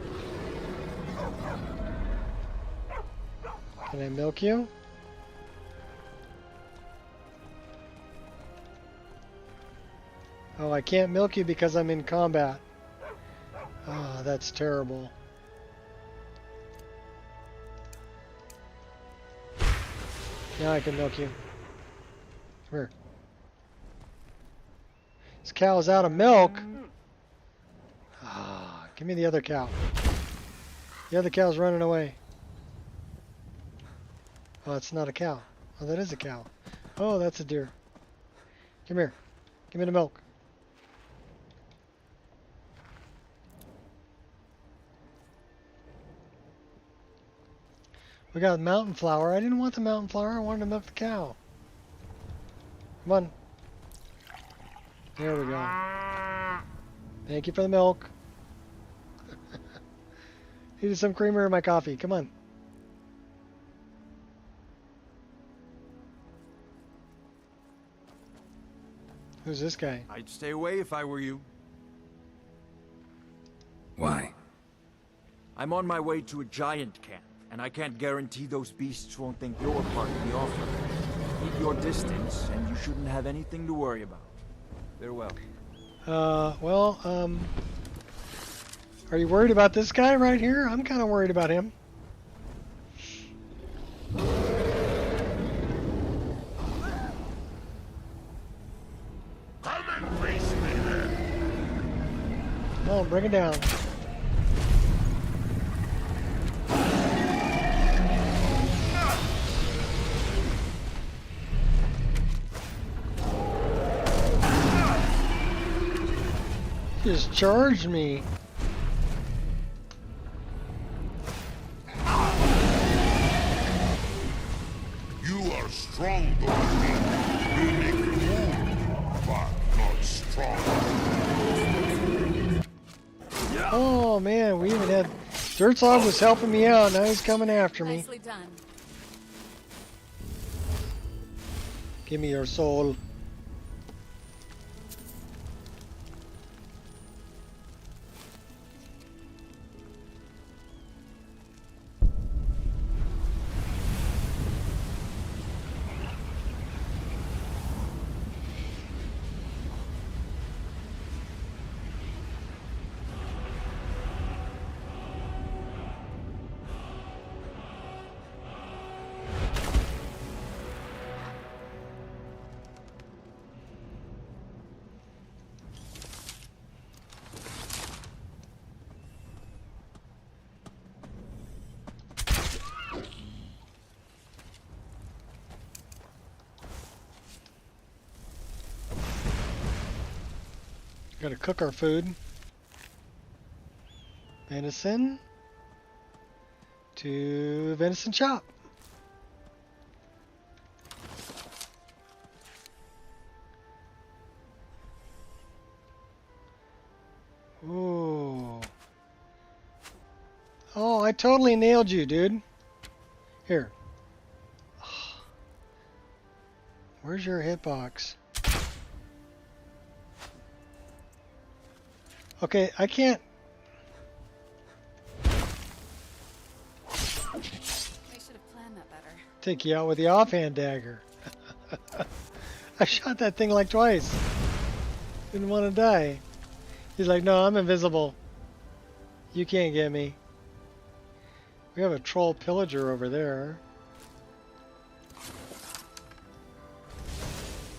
Can I milk you? Oh, I can't milk you because I'm in combat. Oh, that's terrible. Now I can milk you. Come here. This cow is out of milk. Ah, give me the other cow. The other cow's running away. Oh, it's not a cow. Oh, that is a cow. Oh, that's a deer. Come here. Give me the milk. We got mountain flower. I didn't want the mountain flower. I wanted to milk the cow. Come on. There we go. Thank you for the milk. Needed some creamer in my coffee. Come on. Who's this guy? I'd stay away if I were you. Why? I'm on my way to a giant camp, and I can't guarantee those beasts won't think you're part of the offer. Keep your distance, and you shouldn't have anything to worry about. Farewell. Are you worried about this guy right here? I'm kind of worried about him. Come and face me then. Come on, bring it down. He just charged me. You are strong, though. You make wound, but not strong. Oh man, we even had Dirtslog was helping me out. Now he's coming after me. Nicely done. Give me your soul. Gotta cook our food. Venison to venison chop. Ooh. Oh, I totally nailed you, dude. Here. Where's your hitbox? Okay, I can't. I should have planned that better. Take you out with the offhand dagger. I shot that thing like twice. Didn't want to die. He's like, no, I'm invisible. You can't get me. We have a troll pillager over there.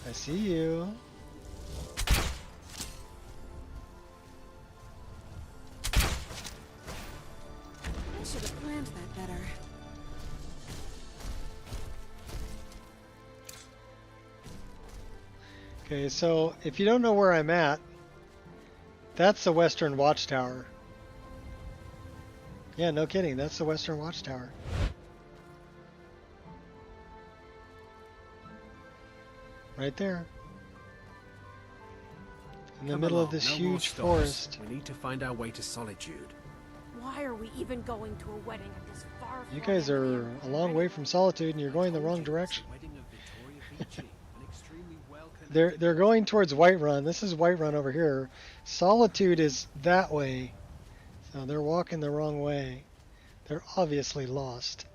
I see you. I should have planned that better. Okay, so if you don't know where I'm at, that's the Western Watchtower. Yeah, no kidding, that's the Western Watchtower. Right there. In the Come middle along, of this no more huge stops. forest. We need to find our way to Solitude. Why are we even going to a wedding at this far? You guys are a long way from Solitude and you're going the wrong direction. They're going towards Whiterun. This is Whiterun over here. Solitude is that way. So they're walking the wrong way. They're obviously lost.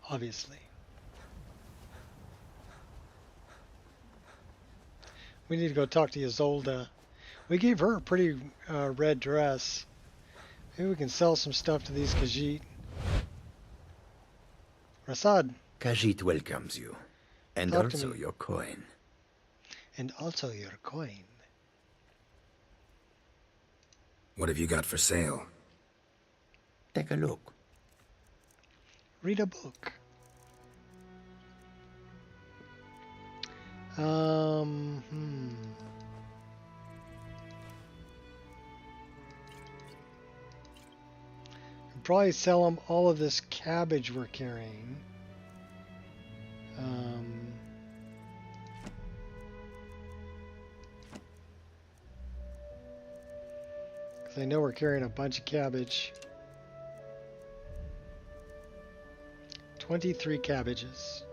Obviously. We need to go talk to Isolde. We gave her a pretty red dress. Maybe we can sell some stuff to these Khajiit. Rasad. Khajiit welcomes you. And Talk to also me. your coin. And also your coin. What have you got for sale? Take a look. Read a book. Could probably sell them all of this cabbage we're carrying. Because I know we're carrying a bunch of cabbage. 23 cabbages.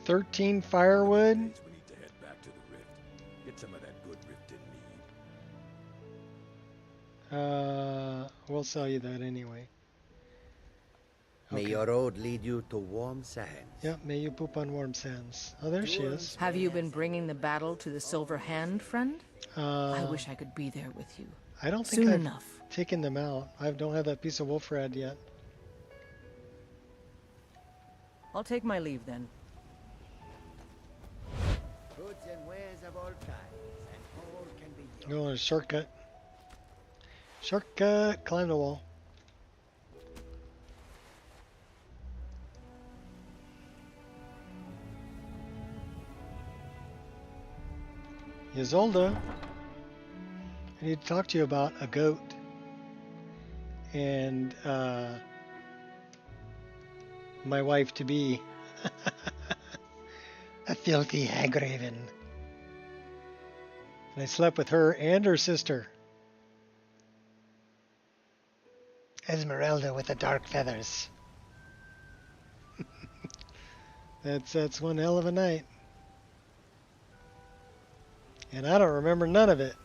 $13 firewood. We need to head back to the rift. Get some of that good rifted mead. We'll sell you that anyway. May your road lead you to warm sands. Yep, may you poop on warm sands. Oh, there she is. Have you been bringing the battle to the Silver Hand, friend? I wish I could be there with you. I don't think Soon I've enough. taken them out. I don't have that piece of wolf red yet. I'll take my leave then. Goods and wares of all kinds, and all can be yours. Go on a shortcut. Shortcut, climb the wall. Isolde, I need to talk to you about a goat and my wife to be. A filthy hagraven. And I slept with her and her sister. Esmeralda with the dark feathers. That's one hell of a night. And I don't remember none of it.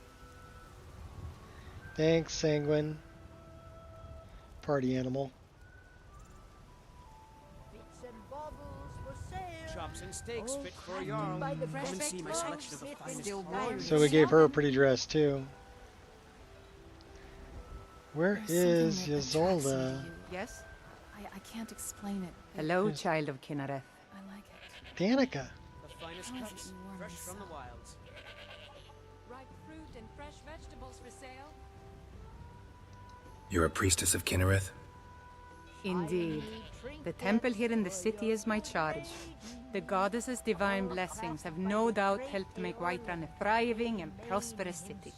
Thanks, Sanguine. Party animal. Bits and baubles for sale. Chop Chops and steaks fit for a Jarl. Come and see my selection of the finest wines. So we gave her a pretty dress too. Where There's is something that attracts me to Ysolda? you. Yes? I can't explain it. Hello, child of Kinnereth. I like it. Danica. The finest How is cuts, it you warm fresh this from the up? wilds. Ripe fruit and fresh vegetables for sale. You're a priestess of Kinnereth? Indeed. The temple here in the city is my charge. The goddess's divine blessings have no doubt helped make Whiterun a thriving and prosperous city.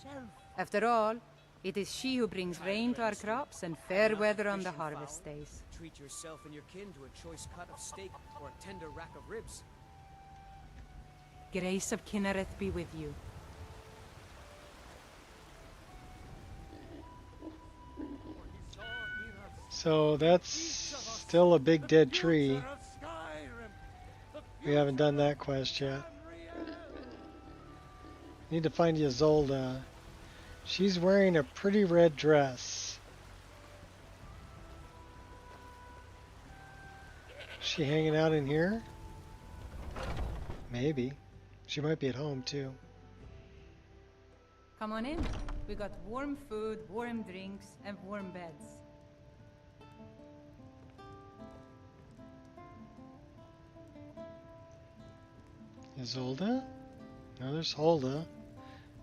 After all, it is she who brings rain to our crops and fair weather on the harvest days. Treat yourself and your kin to a choice cut of steak or a tender rack of ribs. Grace of Kinnereth be with you. So that's still a big dead tree. We haven't done that quest yet. Need to find Ysolda. She's wearing a pretty red dress. Is she hanging out in here? Maybe. She might be at home too. Come on in. We got warm food, warm drinks, and warm beds. Ysolda? No, there's Hulda,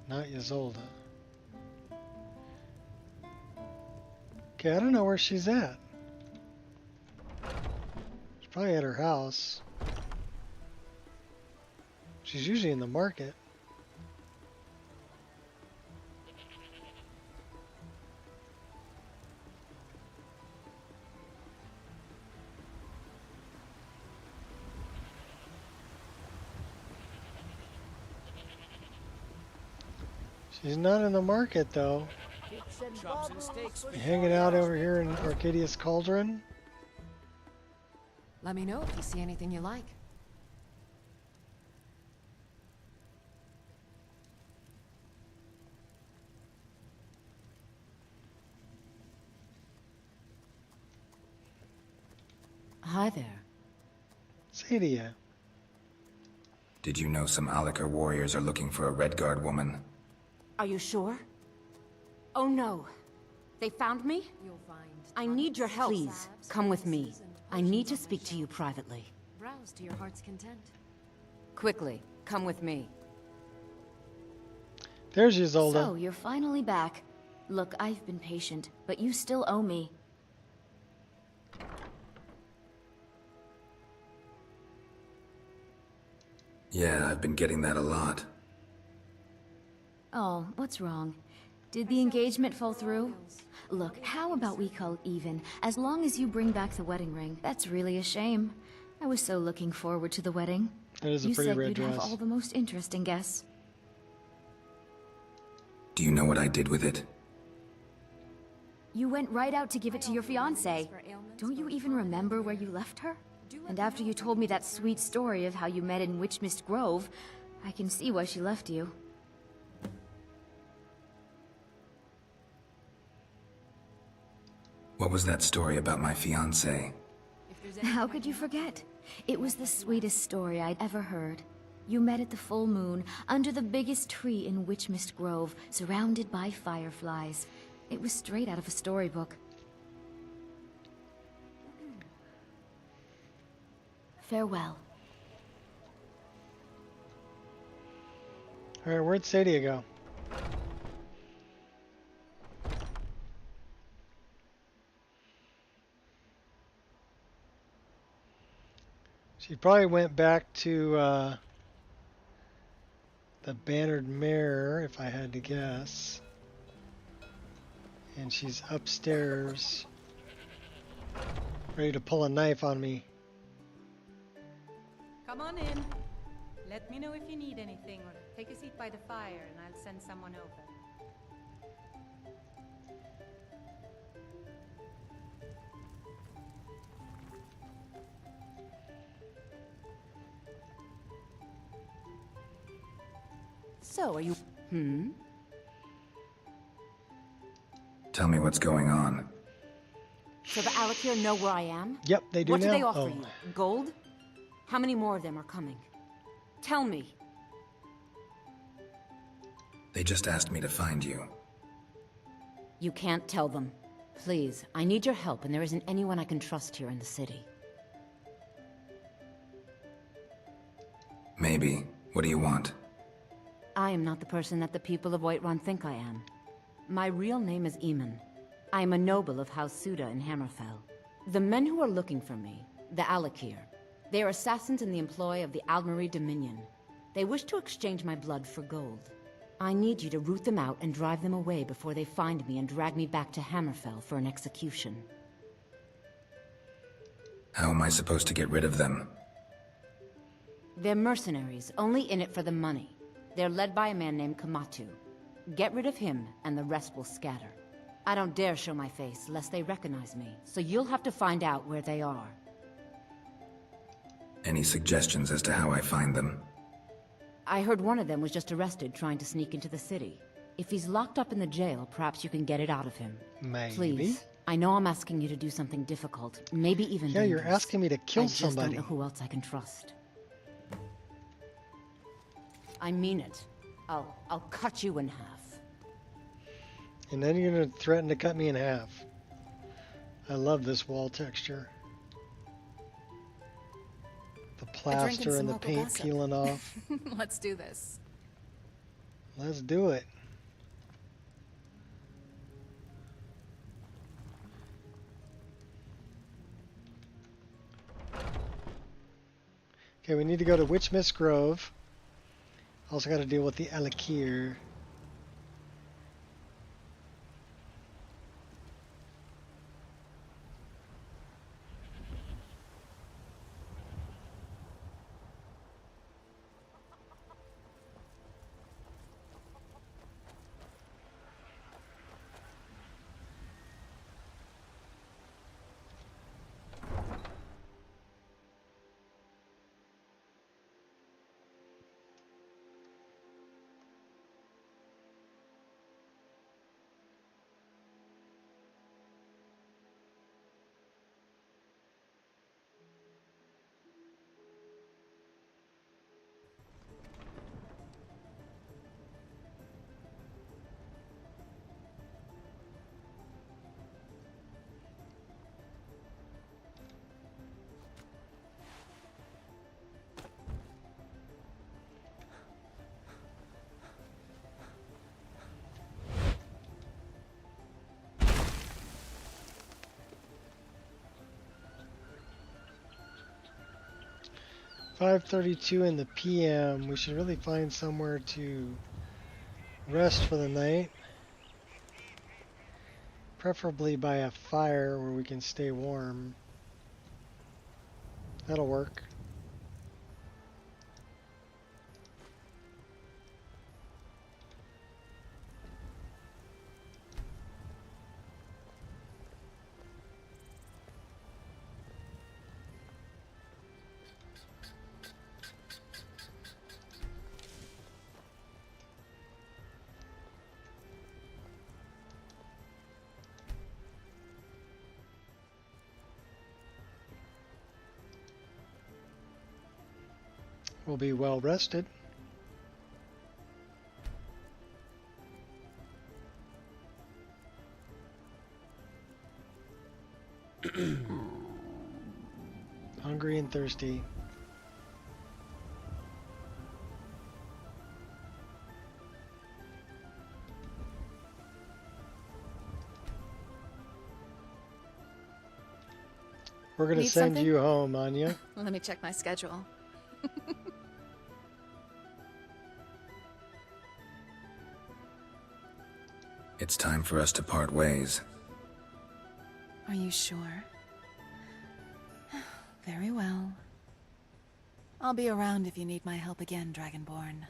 not Ysolda. Okay, I don't know where she's at. She's probably at her house. She's usually in the market. She's not in the market though. Chops and steaks. Hanging out over here in Arcadius Cauldron. Let me know if you see anything you like. Hi there. Sadia. Did you know some Alik'r warriors are looking for a Redguard woman? Are you sure? Oh no. They found me? You'll find I need your help. Please, come with me. I need to speak to you privately. browse to your heart's content. Quickly, come with me. There's Ysolda. So, you're finally back. Look, I've been patient, but you still owe me. Yeah, I've been getting that a lot. Oh, what's wrong? Did the engagement fall through? Look, how about we call it even, as long as you bring back the wedding ring? That's really a shame. I was so looking forward to the wedding. That is a you pretty said red you'd dress. have all the most interesting guests. Do you know what I did with it? You went right out to give it to your fiancé. Don't you even remember where you left her? And after you told me that sweet story of how you met in Witchmist Grove, I can see why she left you. What was that story about my fiancé? How could you forget? It was the sweetest story I'd ever heard. You met at the full moon, under the biggest tree in Witchmist Grove, surrounded by fireflies. It was straight out of a storybook. Farewell. Alright, where'd Sadia go? She probably went back to the Bannered Mare, if I had to guess. And she's upstairs, ready to pull a knife on me. Come on in. Let me know if you need anything, or take a seat by the fire and I'll send someone over. So, are you... Tell me what's going on. So the Alik'r know where I am? Yep, they do What now. do they offer Oh. you? Gold? How many more of them are coming? Tell me. They just asked me to find you. You can't tell them. Please, I need your help, and there isn't anyone I can trust here in the city. Maybe. What do you want? I am not the person that the people of Whiterun think I am. My real name is Eamon. I am a noble of House Suda in Hammerfell. The men who are looking for me, the Alakir, they are assassins in the employ of the Almeri Dominion. They wish to exchange my blood for gold. I need you to root them out and drive them away before they find me and drag me back to Hammerfell for an execution. How am I supposed to get rid of them? They're mercenaries, only in it for the money. They're led by a man named Kamatu. Get rid of him, and the rest will scatter. I don't dare show my face, lest they recognize me, so you'll have to find out where they are. Any suggestions as to how I find them? I heard one of them was just arrested trying to sneak into the city. If he's locked up in the jail, perhaps you can get it out of him. Maybe. Please. I know I'm asking you to do something difficult, maybe even Yeah, you're dangerous. asking me to kill I just somebody. don't know who else I can trust. I mean it. I'll cut you in half. And then you're gonna threaten to cut me in half. I love this wall texture. The plaster and the paint peeling off. Let's do this. Let's do it. Okay, we need to go to Witchmist Grove. Also got to deal with the Alakir. .32 in the PM. We should really find somewhere to rest for the night. Preferably by a fire where we can stay warm. That'll work. We'll be well rested. Hungry and thirsty. We're gonna send you home, Anya. Let me check my schedule. It's time for us to part ways. Are you sure? Very well. I'll be around if you need my help again, Dragonborn.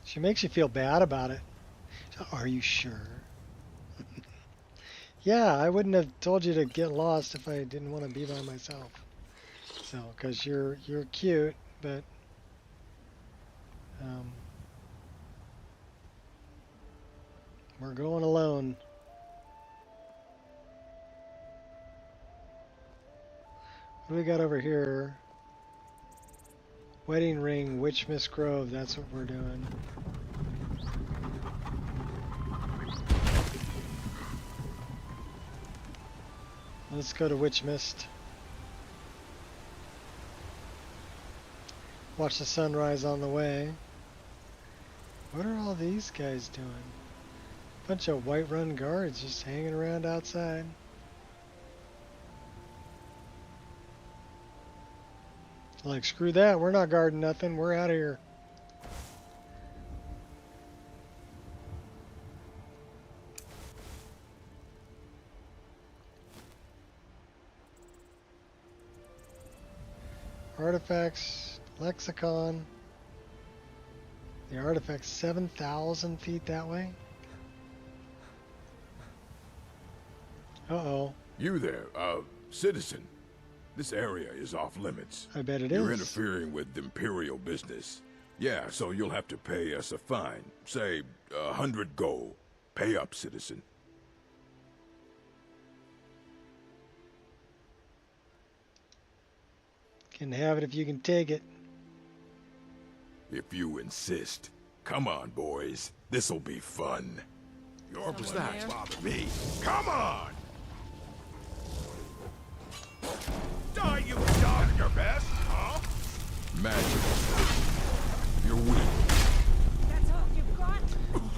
She makes you feel bad about it. Are you sure? Yeah, I wouldn't have told you to get lost if I didn't want to be by myself. So, because you're cute, but we're going alone. What do we got over here? Wedding ring, Witch Miss Grove. That's what we're doing. Let's go to Witch Mist. Watch the sunrise on the way. What are all these guys doing? Bunch of Whiterun guards just hanging around outside. Like, screw that, we're not guarding nothing, we're out of here. Artifacts, lexicon. The artifact's 7,000 feet that way. Uh-oh. You there, citizen. This area is off limits. I bet it You're is. interfering with imperial business. Yeah, so you'll have to pay us a fine. Say, 100 gold. Pay up, citizen. Can have it if you can take it. If you insist. Come on, boys. This'll be fun. Your was plans that? bother me. Come on! Die, you dog! Your best, huh? Magic. You're weak. That's all you've got?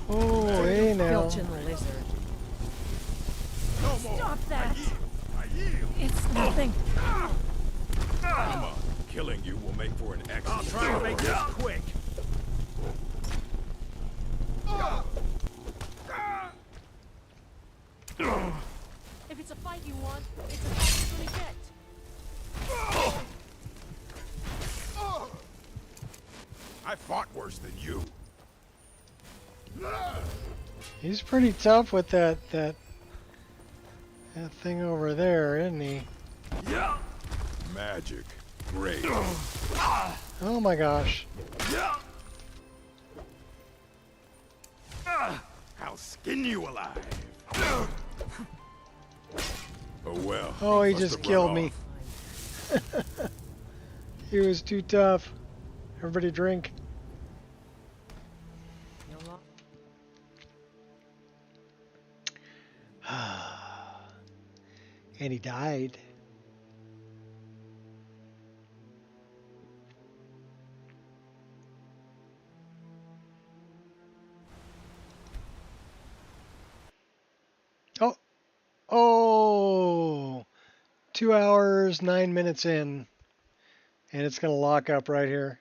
Oh, hey now. Filchin lizard. No more. Stop that! I yield. It's nothing. Come on. Killing you will make for an excellent I'll try to make this quick. If it's a fight you want, it's a fight you're gonna get. I fought worse than you. He's pretty tough with that thing over there, isn't he? Yeah. Magic. Great. Oh my gosh. Yeah. I'll skin you alive. Oh well. Oh, he Must just have killed run me. off. He was too tough. Everybody drink. And he died. Oh. Oh. 2 hours, 9 minutes in. And it's going to lock up right here.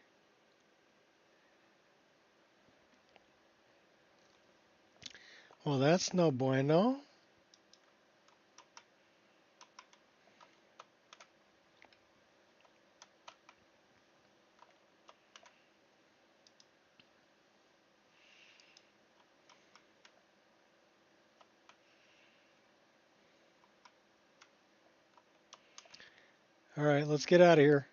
Well, that's no bueno. All right, let's get out of here.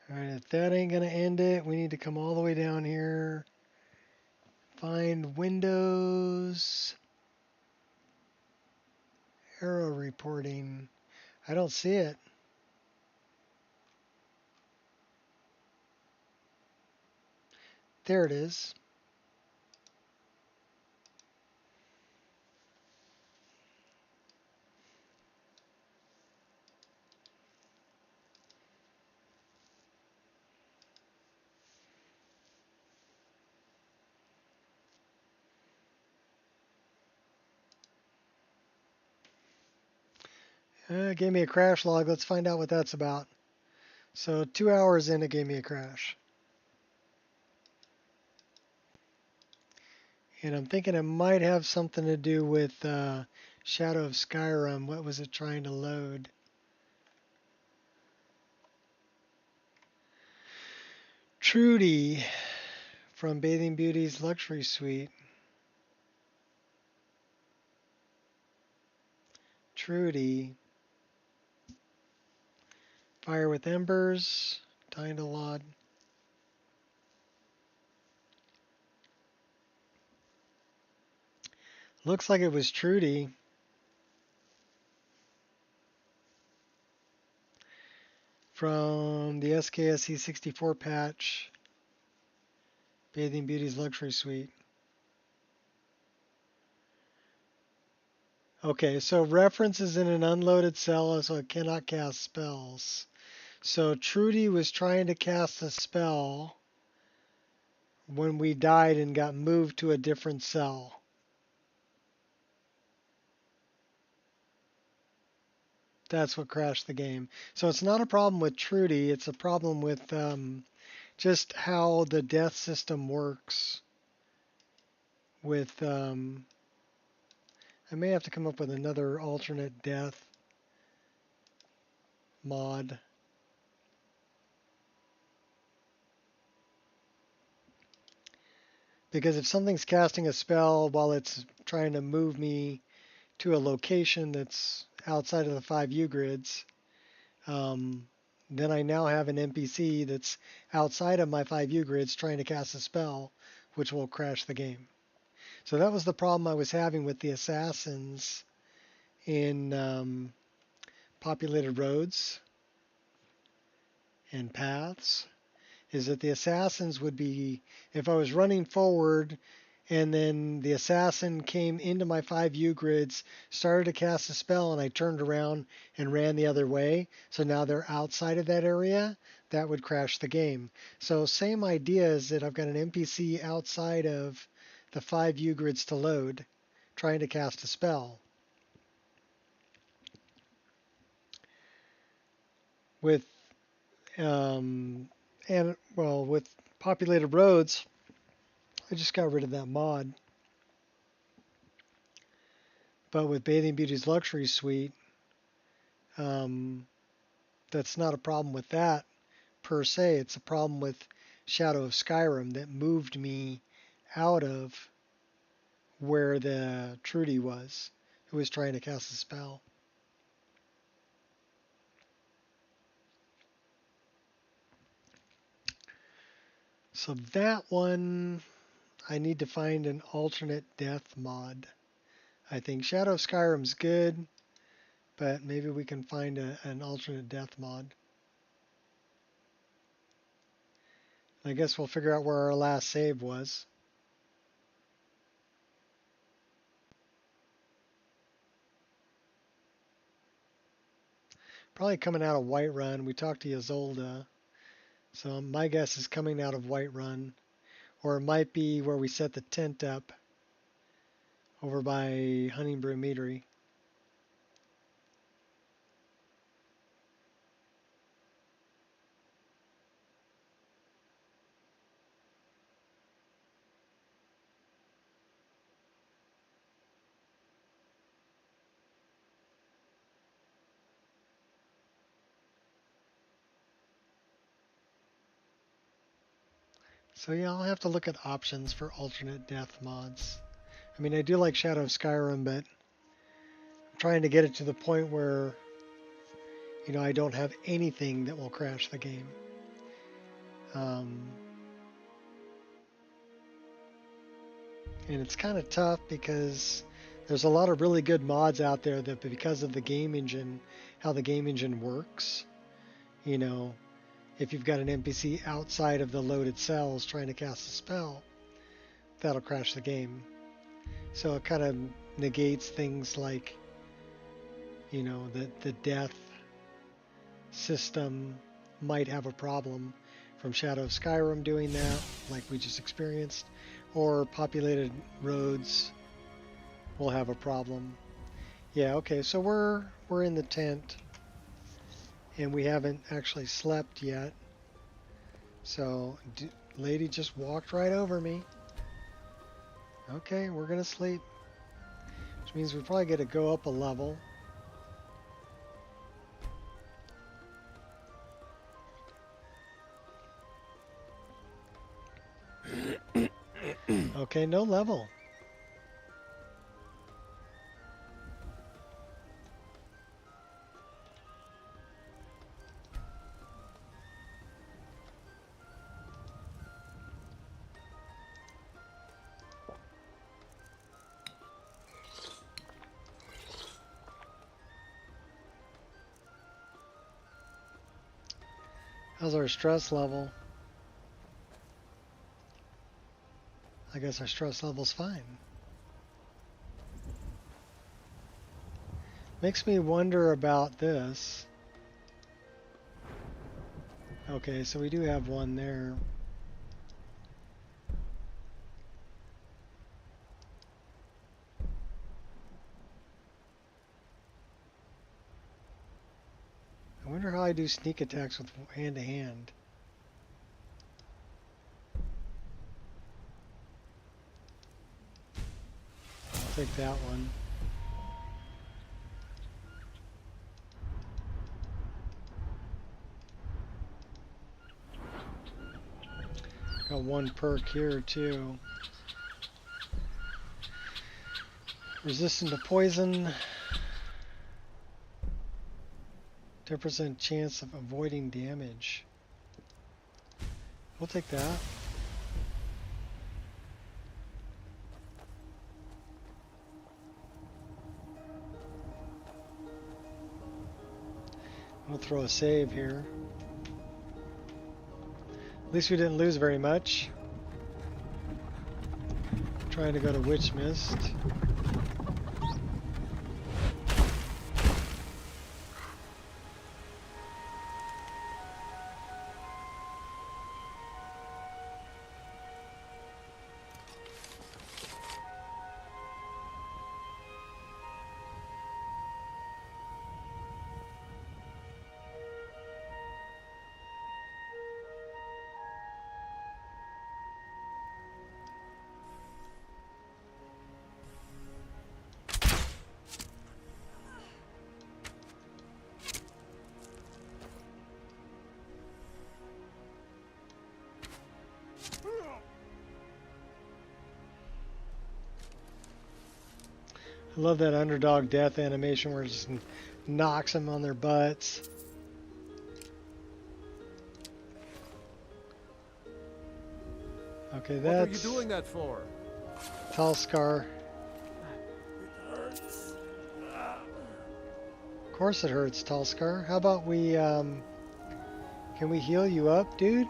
All right, if that ain't gonna end it, we need to come all the way down here. Find Windows. Arrow reporting. I don't see it. There it is. It gave me a crash log. Let's find out what that's about. So 2 hours in, it gave me a crash. And I'm thinking it might have something to do with Shadow of Skyrim. What was it trying to load? Trudy from Bathing Beauty's Luxury Suite. Trudy. Fire with Embers. Time to Laud. Looks like it was Trudy. From the SKSE 64 patch. Bathing Beauty's Luxury Suite. Okay, so reference is in an unloaded cell, so it cannot cast spells. So Trudy was trying to cast a spell when we died and got moved to a different cell. That's what crashed the game. So it's not a problem with Trudy, it's a problem with just how the death system works. With, I may have to come up with another alternate death mod. Because if something's casting a spell while it's trying to move me to a location that's outside of the 5U grids, then I now have an NPC that's outside of my 5U grids trying to cast a spell, which will crash the game. So that was the problem I was having with the assassins in populated roads and paths, is that the assassins would be, if I was running forward and then the assassin came into my 5U grids, started to cast a spell, and I turned around and ran the other way, so now they're outside of that area, that would crash the game. So same idea is that I've got an NPC outside of the 5U grids to load, trying to cast a spell. With with populated roads, I just got rid of that mod. But with Bathing Beauty's Luxury Suite, that's not a problem with that per se. It's a problem with Shadow of Skyrim that moved me out of where the Trudy was, who was trying to cast a spell. So that one, I need to find an alternate death mod. I think Shadow of Skyrim's good, but maybe we can find an alternate death mod. I guess we'll figure out where our last save was. Probably coming out of Whiterun. We talked to Isolde. So my guess is coming out of Whiterun. Or it might be where we set the tent up over by Hunting Brew Meadery. So yeah, I'll have to look at options for alternate death mods. I mean, I do like Shadow of Skyrim, but I'm trying to get it to the point where, you know, I don't have anything that will crash the game. And it's kind of tough because there's a lot of really good mods out there that, because of the game engine, how the game engine works, you know, if you've got an NPC outside of the loaded cells trying to cast a spell, that'll crash the game. So it kind of negates things like, you know, the death system might have a problem from Shadow of Skyrim doing that, like we just experienced, or populated roads will have a problem. Yeah, okay, so we're in the tent. And we haven't actually slept yet. So, lady just walked right over me. Okay, we're going to sleep. Which means we probably get to go up a level. Okay, no level. How's our stress level? I guess our stress level's fine. Makes me wonder about this. Okay, so we do have one there. I wonder how I do sneak attacks with hand to hand. I'll take that one. Got one perk here too. Resistant to poison. 10% chance of avoiding damage. We'll take that. We'll throw a save here. At least we didn't lose very much. Trying to go to Witch Mist. I love that underdog death animation where it just knocks them on their butts. Okay, that's... What are you doing that for? Talscar. Of course it hurts, Talscar. How about we, can we heal you up, dude?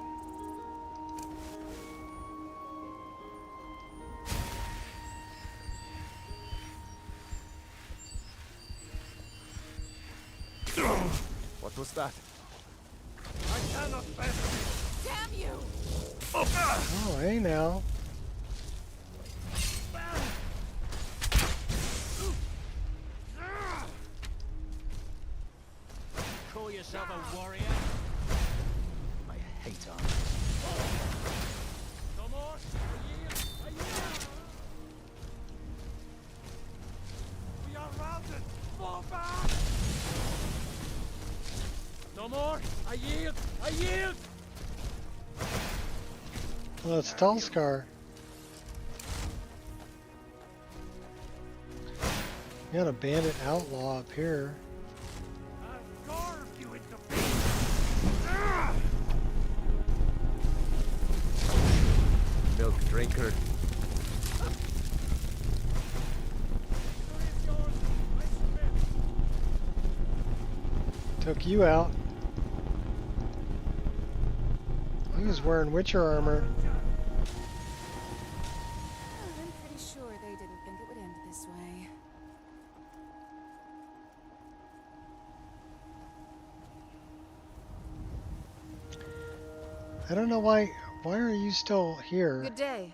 What was that? I cannot bear it. Damn you! Oh, hey now. Call yourself a warrior? I hate armor. No more! I yield! We are routed! Fall back! No more! I yield! I yield! Well, it's Talscar. We got a bandit outlaw up here. Milk drinker. Took you out. He was wearing Witcher armor. I'm pretty sure they didn't think it would end this way. I don't know why are you still here? Good day.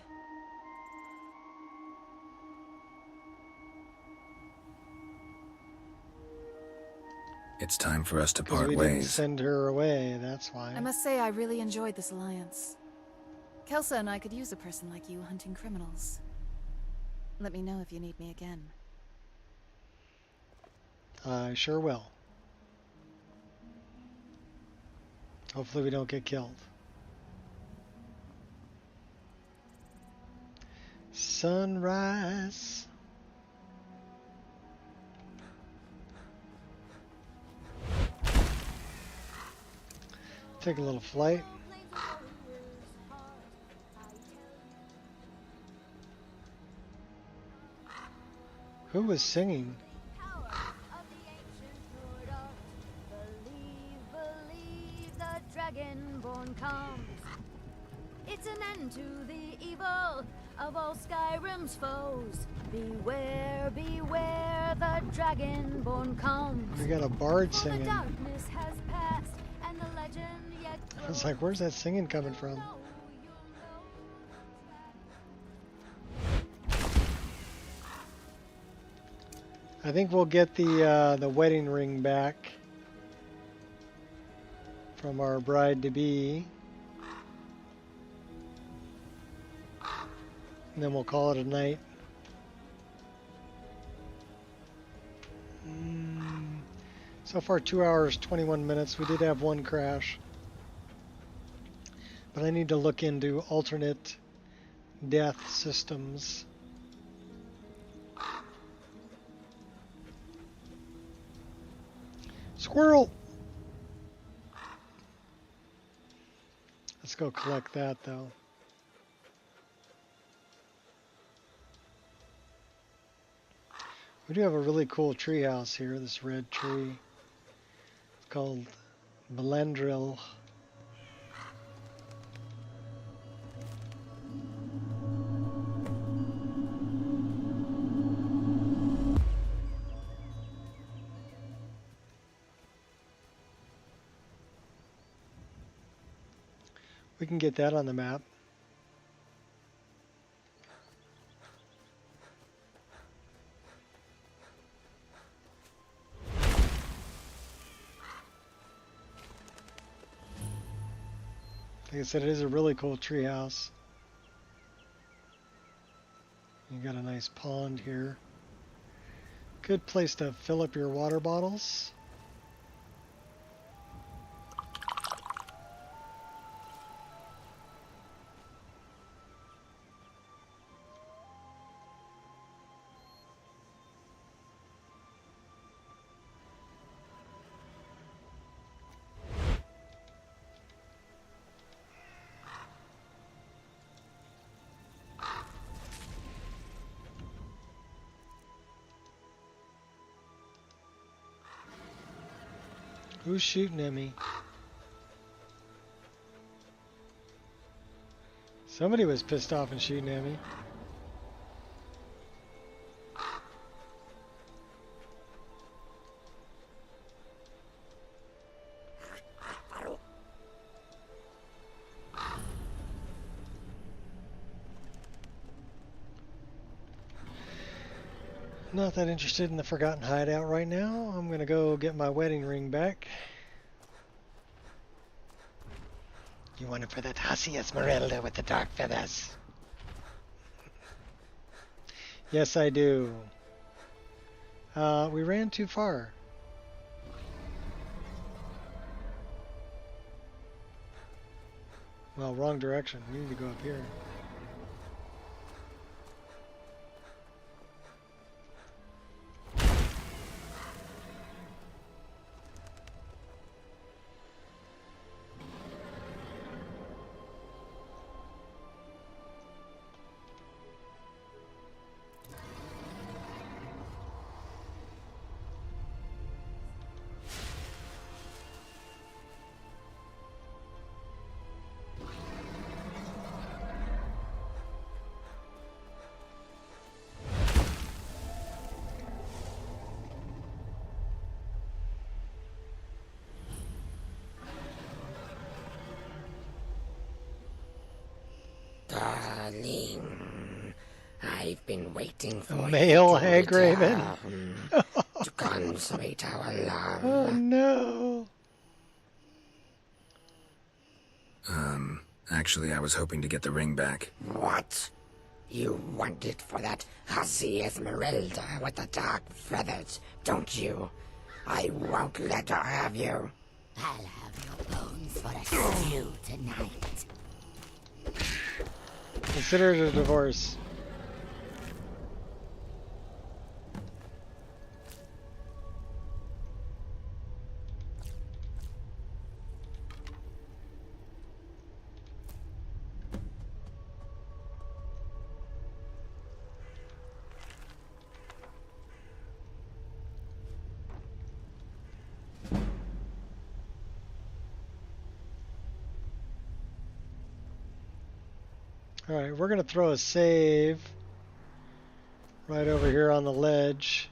It's time for us to 'Cause part we didn't ways. send her away, that's why. I must say I really enjoyed this alliance. Kelsa and I could use a person like you hunting criminals. Let me know if you need me again. I sure will. Hopefully we don't get killed. Sunrise. Take a little flight. Who was singing? Believe the dragon Dragonborn comes. It's an end to the evil of all Skyrim's foes. Beware, beware, the Dragonborn comes. We got a bard For the singing. darkness has passed, and the legend yet I was like, where's that singing coming from? I think we'll get the wedding ring back from our bride-to-be. And then we'll call it a night. So far 2 hours, 21 minutes. We did have one crash. But I need to look into alternate death systems. Squirrel! Let's go collect that though. We do have a really cool tree house here, this red tree. It's called Belandril. We can get that on the map. Like I said, it is a really cool tree house. You got a nice pond here. Good place to fill up your water bottles. Who's shooting at me? Somebody was pissed off and shooting at me. Not that interested in the Forgotten Hideout right now. I'm gonna go get my wedding ring back. You want it for that hussy Esmeralda with the dark feathers? Yes, I do. We ran too far. Well, wrong direction. We need to go up here. Darling, I've been waiting for Male you to Hag Raven. return to consummate our love. Oh no. Actually, I was hoping to get the ring back. What? You want it for that hussy Esmeralda with the dark feathers, don't you? I won't let her have you. I'll have your bones for a stew tonight. Consider it a divorce. Alright, we're going to throw a save right over here on the ledge.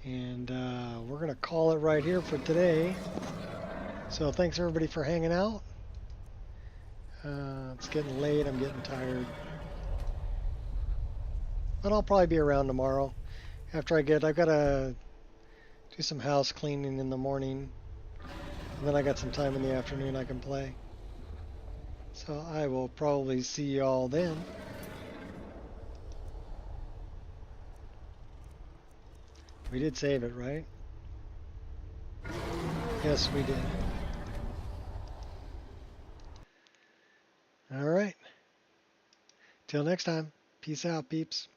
And we're going to call it right here for today. So thanks everybody for hanging out. It's getting late, I'm getting tired. But I'll probably be around tomorrow. After I've got to do some house cleaning in the morning. And then I got some time in the afternoon I can play. So I will probably see y'all then. We did save it, right? Yes, we did. All right. Till next time. Peace out, peeps.